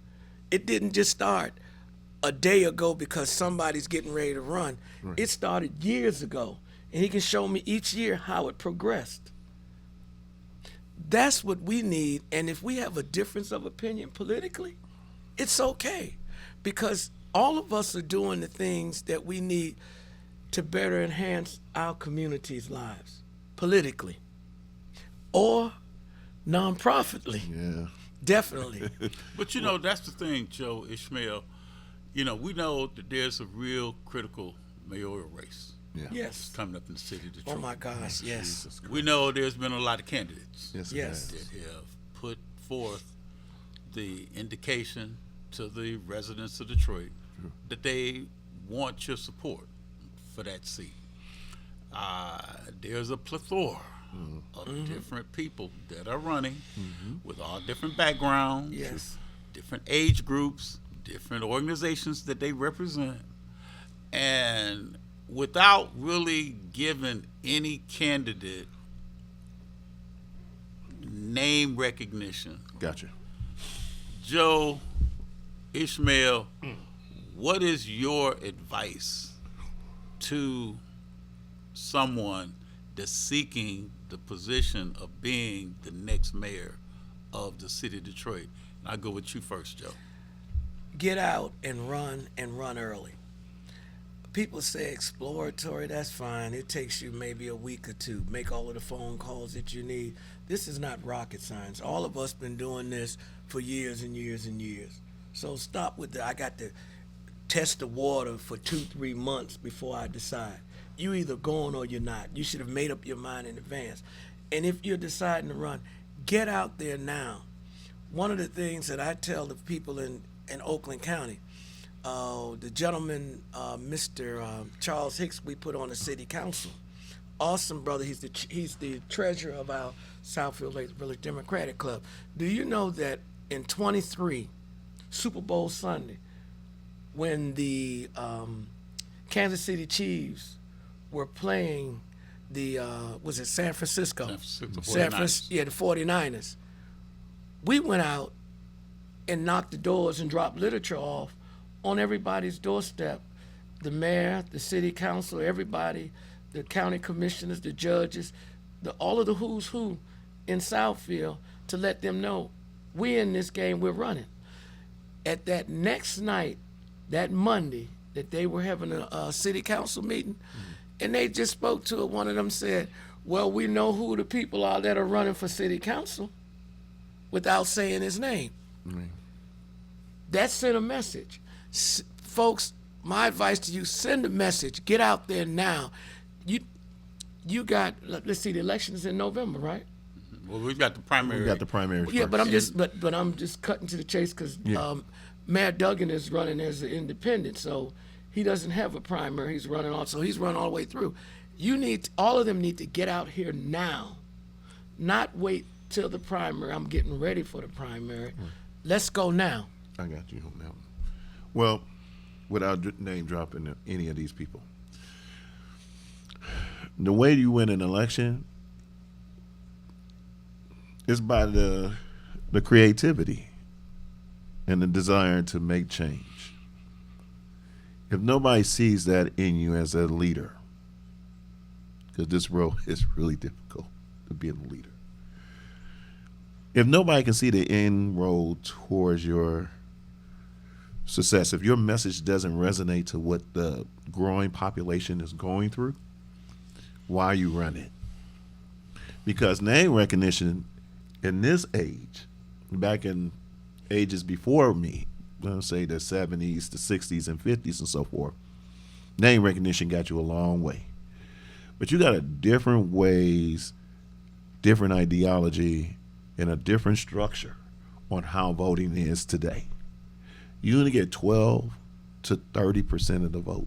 It didn't just start a day ago because somebody's getting ready to run. Right. It started years ago, and he can show me each year how it progressed. That's what we need, and if we have a difference of opinion politically, it's okay, because all of us are doing the things that we need to better enhance our community's lives, politically, or non-profitly. Yeah. Definitely. But that's the thing, Joe, Ishmael. We know that there's a real critical mayoral race. Yeah. Yes. Coming up in the city of Detroit. Oh my gosh, yes. We know there's been a lot of candidates. Yes. That have put forth the indication to the residents of Detroit that they want your support for that seat. There's a plethora of different people that are running with all different backgrounds, different age groups, different organizations that they represent, and without really giving any candidate name recognition. Gotcha. Joe, Ishmael, what is your advice to someone that's seeking the position of being the next mayor of the city of Detroit? I'll go with you first, Joe. Get out and run early. People say exploratory, that's fine. It takes you maybe a week or two. Make all of the phone calls that you need. This is not rocket science. All of us been doing this for years and years and years. So stop with I got to test the water for 2-3 months before I decide. You either going or you're not. You should have made up your mind in advance. And if you're deciding to run, get out there now. One of the things that I tell the people in Oakland County, the gentleman, Mr. Charles Hicks, we put on the city council. Awesome brother. He's the treasurer of our Southfield Lakes Village Democratic Club. Do you know that in 23, Super Bowl Sunday, when the Kansas City Chiefs were playing the was it San Francisco? The 49ers. The 49ers. We went out and knocked the doors and dropped literature off on everybody's doorstep. The mayor, the city council, everybody, the county commissioners, the judges, all of the who's who in Southfield, to let them know we're in this game, we're running. At that next night, that Monday, that they were having a city council meeting, and they just spoke to it. One of them said, well, we know who the people are that are running for city council, without saying his name. That sent a message. Folks, my advice to you, send a message. Get out there now. You got, let's see, the election is in November, right? Well, we've got the primary. We got the primaries. Yeah, first. but I'm just cutting to the chase because Mayor Duggan is running as an independent, so he doesn't have a primary. He's running also. He's running all the way through. All of them need to get out here now, not wait till the primary. I'm getting ready for the primary. Let's go now. I got you on that one. Well, without name dropping any of these people, the way you win an election is by the creativity and the desire to make change. If nobody sees that in you as a leader, because this role is really difficult to be a leader. If nobody can see the end road towards your success, if your message doesn't resonate to what the growing population is going through, why are you running? Because name recognition in this age, back in ages before me, let's say the 70s, the 60s, and 50s and so forth, name recognition got you a long way. But you got a different ways, different ideology, and a different structure on how voting is today. You only get 12 to 30% of the vote.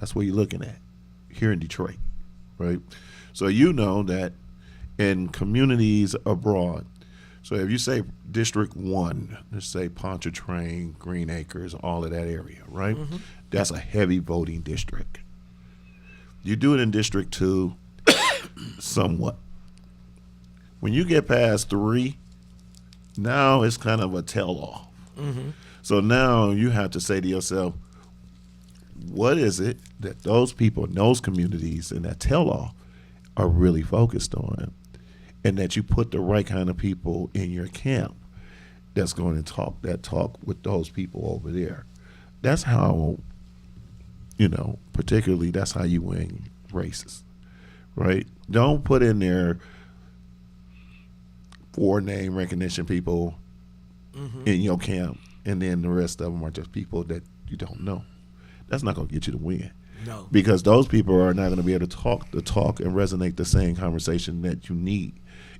That's what you're looking at here in Detroit, right? So you know that in communities abroad, so if you say District 1, let's say Pontchartrain, Green Acres, all of that area, right? Mm-hmm. That's a heavy voting district. You do it in District 2, somewhat. When you get past 3, now it's kind of a tell-off. Mm-hmm. So now you have to say to yourself, what is it that those people in those communities in that tell-off are really focused on? And that you put the right kind of people in your camp that's going to talk that talk with those people over there. That's how, particularly that's how you win races, right? Don't put in there 4 name recognition people in your camp, and then the rest of them are just people that you don't know. That's not going to get you to win. No. Because those people are not going to be able to talk and resonate the same conversation that you need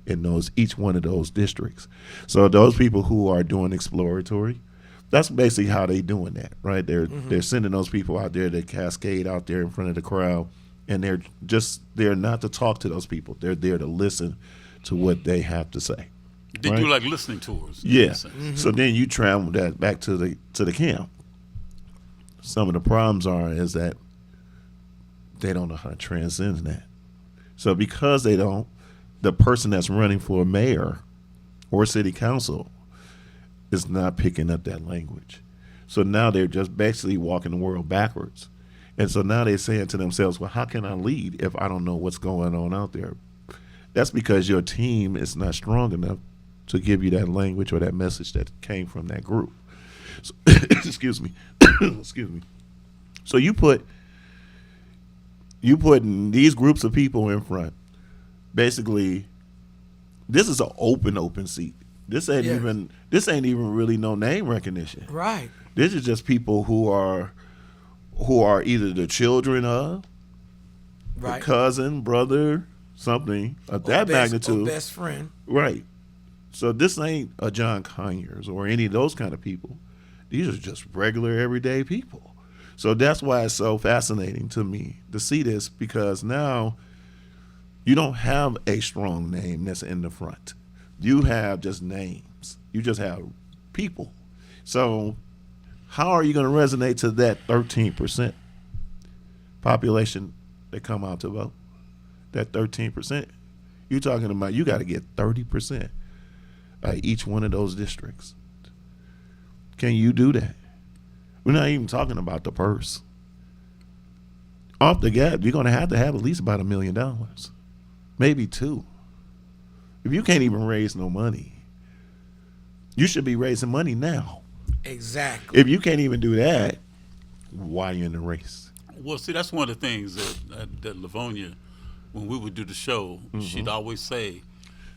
in each one of those districts. So those people who are doing exploratory, that's basically how they doing that, right? They're sending those people out there to cascade out there in front of the crowd, and they're not to talk to those people. They're there to listen to what they have to say. They right? do like listening tours. Yeah. So then you travel that back to the camp. Some of the problems is that they don't know how to transcend that. So because they don't, the person that's running for mayor or city council is not picking up that language. So now they're just basically walking the world backwards. And so now they're saying to themselves, well, how can I lead if I don't know what's going on out there? That's because your team is not strong enough to give you that language or that message that came from that group. So, excuse me. Excuse me. So you put these groups of people in front. Basically, this is an open seat. This ain't even really no name recognition. Right. This is just people who are either the children of, right, the cousin, brother, something of that magnitude, or best friend. Right. So this ain't a John Conyers or any of those kind of people. These are just regular, everyday people. So that's why it's so fascinating to me to see this, because now you don't have a strong name that's in the front. You have just names. You just have people. So how are you going to resonate to that 13% population that come out to vote? That 13%. You're talking about you got to get 30% of each one of those districts. Can you do that? We're not even talking about the purse. Off the gap, you're going to have at least about $1 million. Maybe 2. If you can't even raise no money, you should be raising money now. Exactly. If you can't even do that, why are you in the race? Well, see, that's one of the things that Livonia, when we would do the show, she'd always say,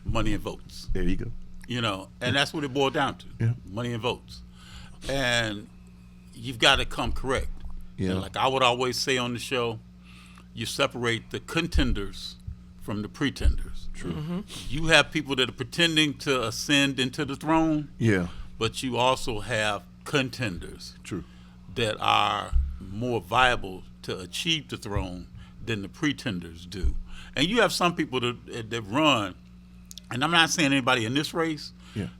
money and votes. There you go. And that's what it boiled down to, money and votes. And you've got to come correct. Yeah. And like I would always say on the show, you separate the contenders from the pretenders. True. You have people that are pretending to ascend into the throne. Yeah. But you also have contenders. True. That are more viable to achieve the throne than the pretenders do. And you have some people that run, and I'm not saying anybody in this race,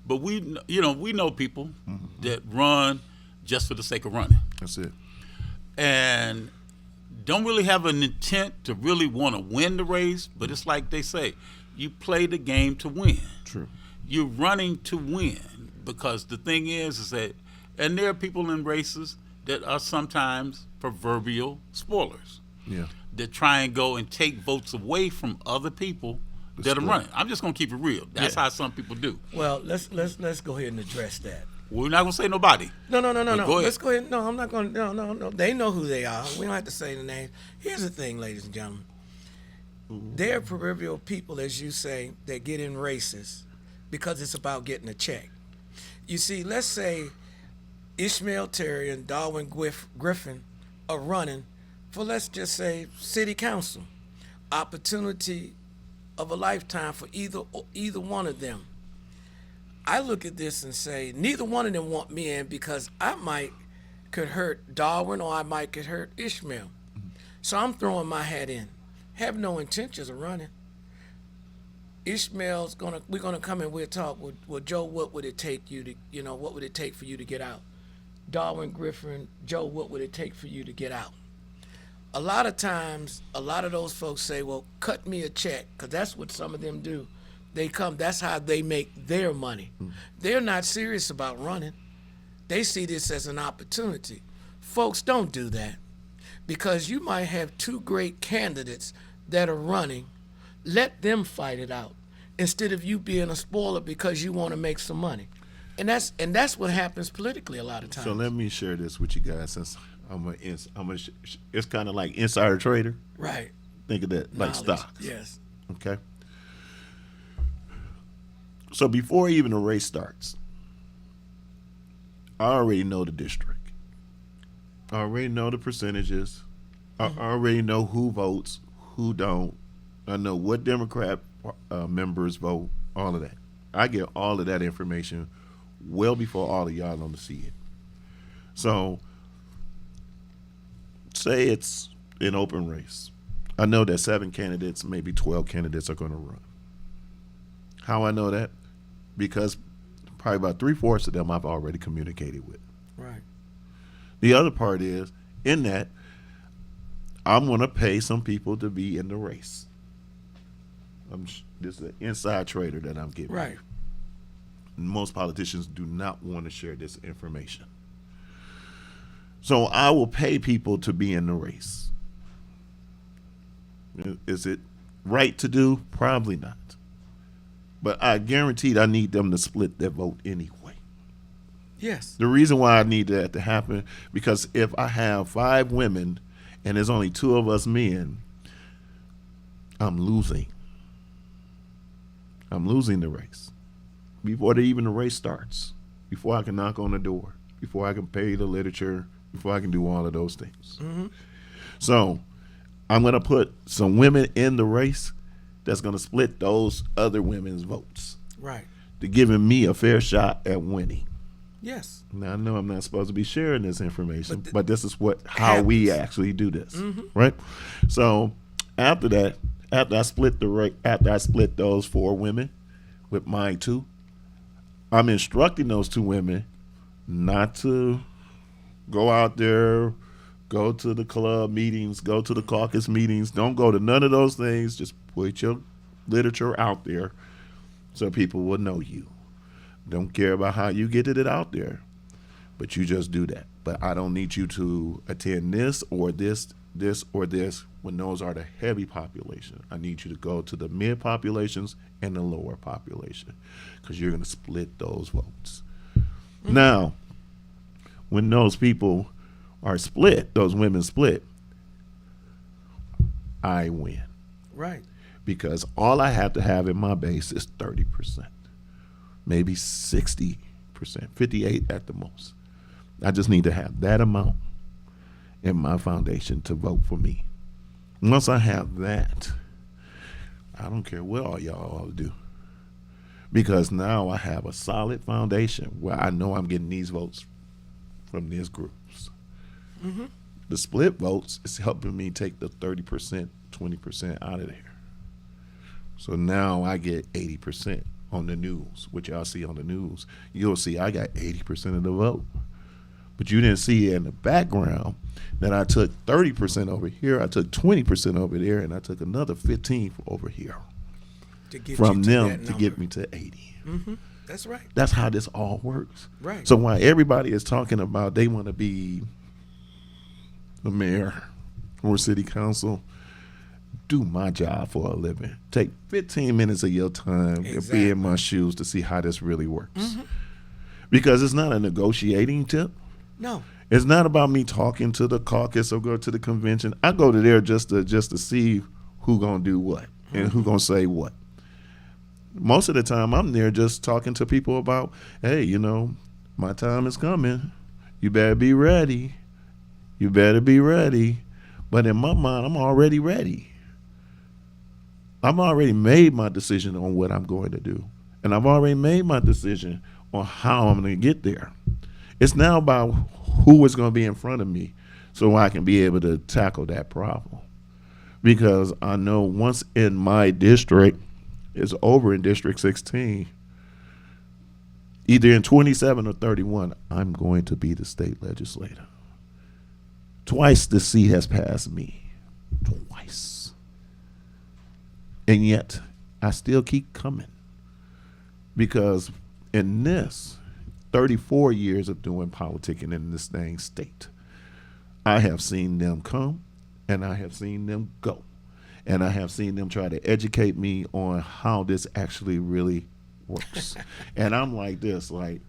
but we know people that run just for the sake of running. That's it. And don't really have an intent to really want to win the race, but it's like they say, you play the game to win. True. You're running to win, because the thing is that, and there are people in races that are sometimes proverbial spoilers. Yeah. That try and go and take votes away from other people that are running. I'm just gonna keep it real. That's how some people do. Well, let's go ahead and address that. We're not gonna say nobody. No. Go ahead. Let's go ahead. No, I'm not going to. No. They know who they are. We don't have to say the name. Here's the thing, ladies and gentlemen. There are proverbial people, as you say, that get in races because it's about getting a check. You see, let's say Ishmael Terry and Darwin Griffin are running for, let's just say, city council. Opportunity of a lifetime for either one of them. I look at this and say, neither one of them want me in, because I could hurt Darwin, or I could hurt Ishmael. So I'm throwing my hat in. Have no intentions of running. Ishmael's we're gonna come and we'll talk. Well, Joe, what would it take what would it take for you to get out? Darwin Griffin, Joe, what would it take for you to get out? A lot of times, a lot of those folks say, well, cut me a check, because that's what some of them do. They come, that's how they make their money. They're not serious about running. They see this as an opportunity. Folks, don't do that, because you might have two great candidates that are running. Let them fight it out, instead of you being a spoiler because you want to make some money. And that's what happens politically a lot of times. So let me share this with you guys, since it's kind of like insider trader. Right. Think of that, like Knowledge. stocks. Yes. Okay. So before even the race starts, I already know the district. I already know the percentages. I already know who votes, who don't. I know what Democrat members vote, all of that. I get all of that information well before all of y'all on to see it. So say it's an open race. I know that 7 candidates, maybe 12 candidates are going to run. How I know that? Because probably about 3/4 of them I've already communicated with. Right. The other part is, in that, I'm going to pay some people to be in the race. This is an inside trader that I'm giving. Right. Most politicians do not want to share this information. So I will pay people to be in the race. Is it right to do? Probably not. But I guaranteed I need them to split their vote anyway. Yes. The reason why I need that to happen, because if I have 5 women and there's only 2 of us men, I'm losing. I'm losing the race. Before even the race starts, before I can knock on the door, before I can pay the literature, before I can do all of those things. Mm-hmm. So I'm going to put some women in the race that's going to split those other women's votes. Right. To giving me a fair shot at winning. Yes. Now I know I'm not supposed to be sharing this information, but this is how we actually do this, right? So after that, after I split those 4 women with my 2, I'm instructing those 2 women not to go out there, go to the club meetings, go to the caucus meetings. Don't go to none of those things. Just put your literature out there so people will know you. Don't care about how you get it out there, but you just do that. But I don't need you to attend this or this or this when those are the heavy population. I need you to go to the mid populations and the lower population, because you're going to split those votes. Now, when those people are split, those women split, I win. Right. Because all I have to have in my base is 30%, maybe 60%, 58 at the most. I just need to have that amount in my foundation to vote for me. Once I have that, I don't care what all y'all all do, because now I have a solid foundation where I know I'm getting these votes from these groups. Mm-hmm. The split votes is helping me take the 30%, 20% out of there. So now I get 80% on the news, which y'all see on the news. You'll see I got 80% of the vote. But you didn't see in the background that I took 30% over here, I took 20% over there, and I took another 15 over here to get from you to them that to number. get me to 80. Mm-hmm. That's right. That's how this all works. Right. So while everybody is talking about they want to be the mayor or city council, do my job for a living. Take 15 minutes of your time and be in my shoes to see how this really works. Mm-hmm. Because it's not a negotiating tip. No. It's not about me talking to the caucus or go to the convention. I go to there just to see who gonna do what and who gonna say what. Most of the time, I'm there just talking to people about, hey, you know, my time is coming. You better be ready. You better be ready. But in my mind, I'm already ready. I've already made my decision on what I'm going to do. And I've already made my decision on how I'm going to get there. It's now about who is going to be in front of me so I can be able to tackle that problem. Because I know once in my district, it's over in District 16, either in 27 or 31, I'm going to be the state legislator. Twice the seat has passed me. Twice. And yet, I still keep coming. Because in this 34 years of doing politicking in this dang state, I have seen them come and I have seen them go. And I have seen them try to educate me on how this actually really works. And I'm like this, like,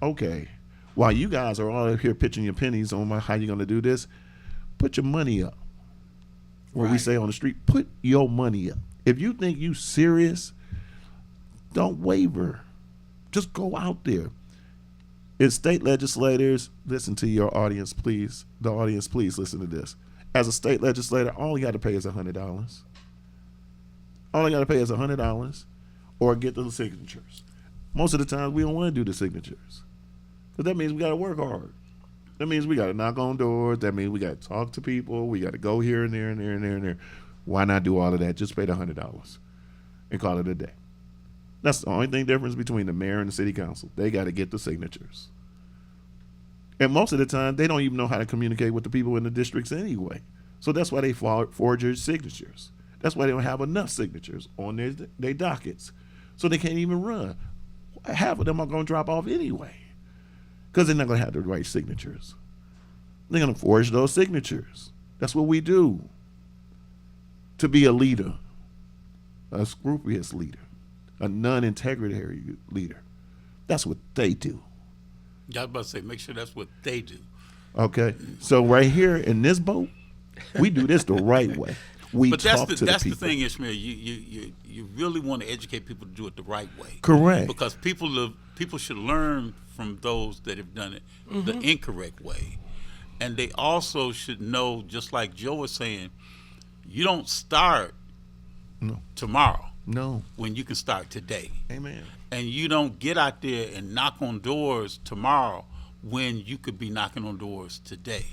okay, while you guys are all here pitching your pennies on how you're going to do this, put your money up. What we say on the street, put your money up. If you think you serious, don't waver. Just go out there. As state legislators, listen to your audience, please. The audience, please listen to this. As a state legislator, all you got to pay is $100. All you got to pay is $100 or get the signatures. Most of the time, we don't want to do the signatures. Because that means we got to work hard. That means we got to knock on doors. That means we got to talk to people. We got to go here and there and there and there and there. Why not do all of that? Just pay the $100 and call it a day. That's the only thing difference between the mayor and the city council. They got to get the signatures. And most of the time, they don't even know how to communicate with the people in the districts anyway. So that's why they forge signatures. That's why they don't have enough signatures on their dockets. So they can't even run. Half of them are going to drop off anyway because they're not going to have the right signatures. They're going to forge those signatures. That's what we do. To be a leader, a scrupulous leader, a non-integrity leader. That's what they do. Yeah, I was about to say, make sure that's what they do. Okay, so right here in this boat, we do this the right way. We but talk that's to the people. thing, Ishmael. You really want to educate people to do it the right way. Correct. Because people should learn from those that have done it the incorrect way, and they also should know, just like Joe was saying, you don't start tomorrow. No. When you can start today. Amen. And you don't get out there and knock on doors tomorrow when you could be knocking on doors today.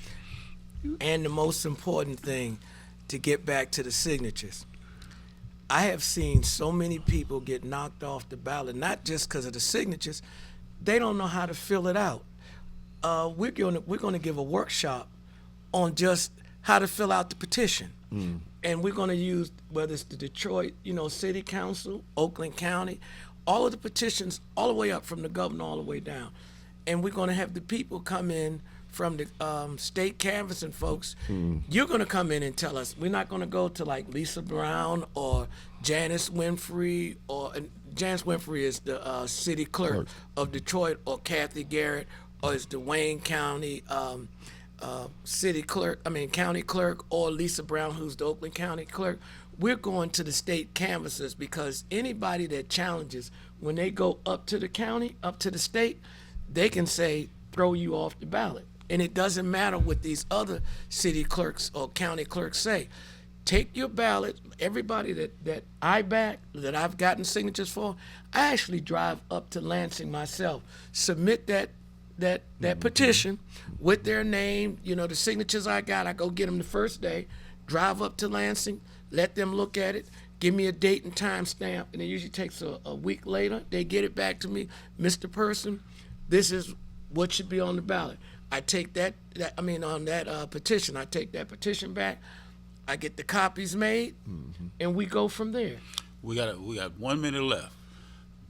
And the most important thing, to get back to the signatures, I have seen so many people get knocked off the ballot, not just because of the signatures, they don't know how to fill it out. We're going to give a workshop on just how to fill out the petition. And we're going to use, whether it's the Detroit, City Council, Oakland County, all of the petitions, all the way up from the governor all the way down. And we're going to have the people come in from the state canvassing folks. You're going to come in and tell us. We're not going to go to like Lisa Brown or Janice Winfrey, Janice Winfrey is the city clerk of Detroit, or Kathy Garrett, or is the Wayne County county clerk, or Lisa Brown, who's the Oakland County clerk. We're going to the state canvassers, because anybody that challenges, when they go up to the county, up to the state, they can say, throw you off the ballot. And it doesn't matter what these other city clerks or county clerks say. Take your ballot. Everybody that I back, that I've gotten signatures for, I actually drive up to Lansing myself, submit that petition with their name, the signatures I got. I go get them the first day, drive up to Lansing, let them look at it, give me a date and time stamp, and it usually takes a week later. They get it back to me. Mr. Person, this is what should be on the ballot. I take that on that petition, I take that petition back. I get the copies made, and we go from there. We got 1 minute left.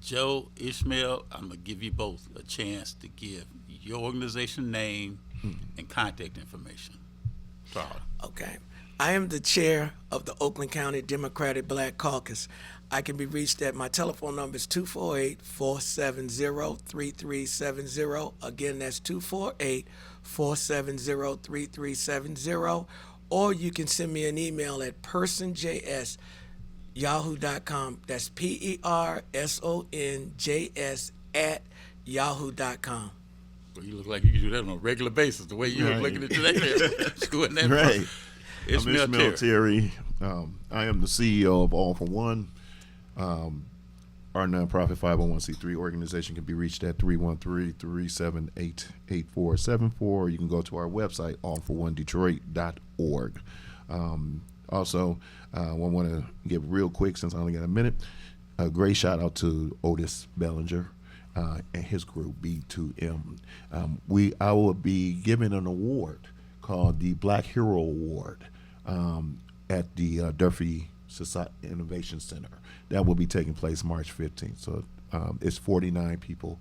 Joe, Ishmael, I'm gonna give you both a chance to give your organization name and contact information. Sorry. Okay. I am the chair of the Oakland County Democratic Black Caucus. I can be reached at my telephone number is 248-470-3370. Again, that's 248-470-3370. Or you can send me an email at personjs@yahoo.com. That's PERSONJS@yahoo.com. Well, you look like you can do that on a regular basis, the way you were looking at today. Doing that. Right. I'm Ishmael Ishmael Terry. I am the CEO of All for One. Our nonprofit 501c3 organization can be reached at 313-378-8474. You can go to our website, allforOneDetroit.org. Also, I want to give real quick, since I only got a minute, a great shout out to Otis Bellinger and his group, B2M. I will be giving an award called the Black Hero Award at the Durfee Society Innovation Center. That will be taking place March 15th. So it's 49 people,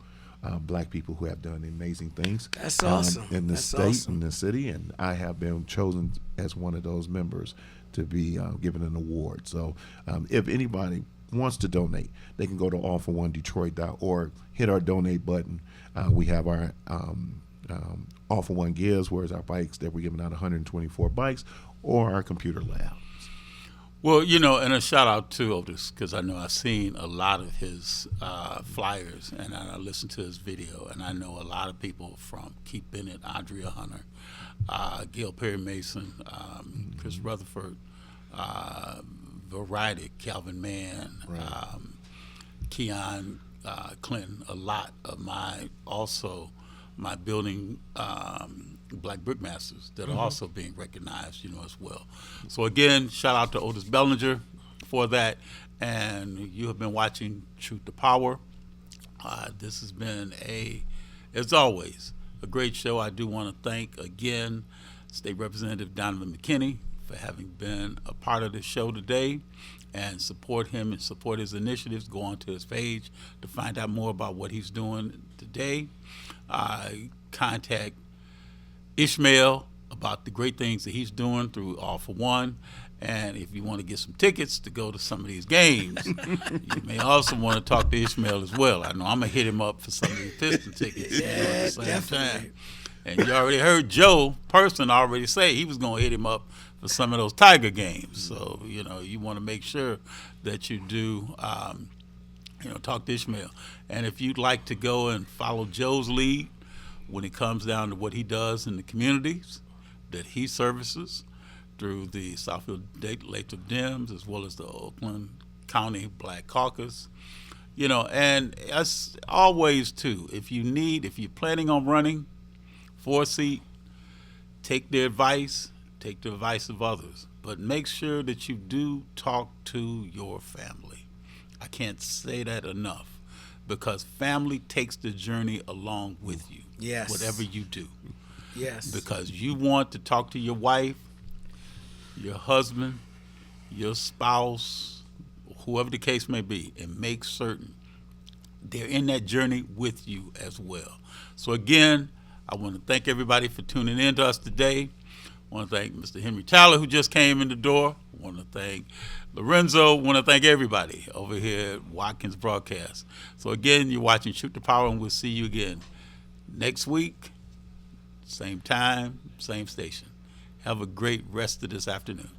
black people who have done amazing things. That's awesome. In the That's state, awesome. in the city, and I have been chosen as one of those members to be given an award. So if anybody wants to donate, they can go to allforOneDetroit.org, hit our donate button. We have our All for One Gives, where's our bikes that we're giving out 124 bikes, or our computer labs. Well, and a shout out to Otis, because I know I've seen a lot of his flyers, and I listened to his video, and I know a lot of people from Keith Bennett, Andrea Hunter, Gail Perry Mason, Chris Rutherford, Variety, Calvin Mann, Right. Keon Clinton, a lot of my building Black Brickmasters that are also being recognized, as well. So again, shout out to Otis Bellinger for that. And you have been watching Truth to Power. This has been as always, a great show. I do want to thank again State Representative Donovan McKinney for having been a part of the show today, and support him and support his initiatives. Go onto his page to find out more about what he's doing today. Contact Ishmael about the great things that he's doing through All for One. And if you want to get some tickets to go to some of these games, you may also want to talk to Ishmael as well. I know I'm going to hit him up for some of these Piston tickets at the same time. And you already heard Joe Person already say he was going to hit him up for some of those Tiger games. So, you want to make sure that you do, talk to Ishmael. And if you'd like to go and follow Joe's lead when it comes down to what he does in the communities that he services through the Southfield Lathrop Dems, as well as the Oakland County Black Caucus, and as always too, if you're planning on running for a seat, take the advice of others, but make sure that you do talk to your family. I can't say that enough, because family takes the journey along with you. Yes. Whatever you do. Yes. Because you want to talk to your wife, your husband, your spouse, whoever the case may be, and make certain they're in that journey with you as well. So again, I want to thank everybody for tuning in to us today. I want to thank Mr. Henry Tyler, who just came in the door. I want to thank Lorenzo. I want to thank everybody over here at Watkins Broadcast. So again, you're watching Shoot the Power, and we'll see you again next week, same time, same station. Have a great rest of this afternoon.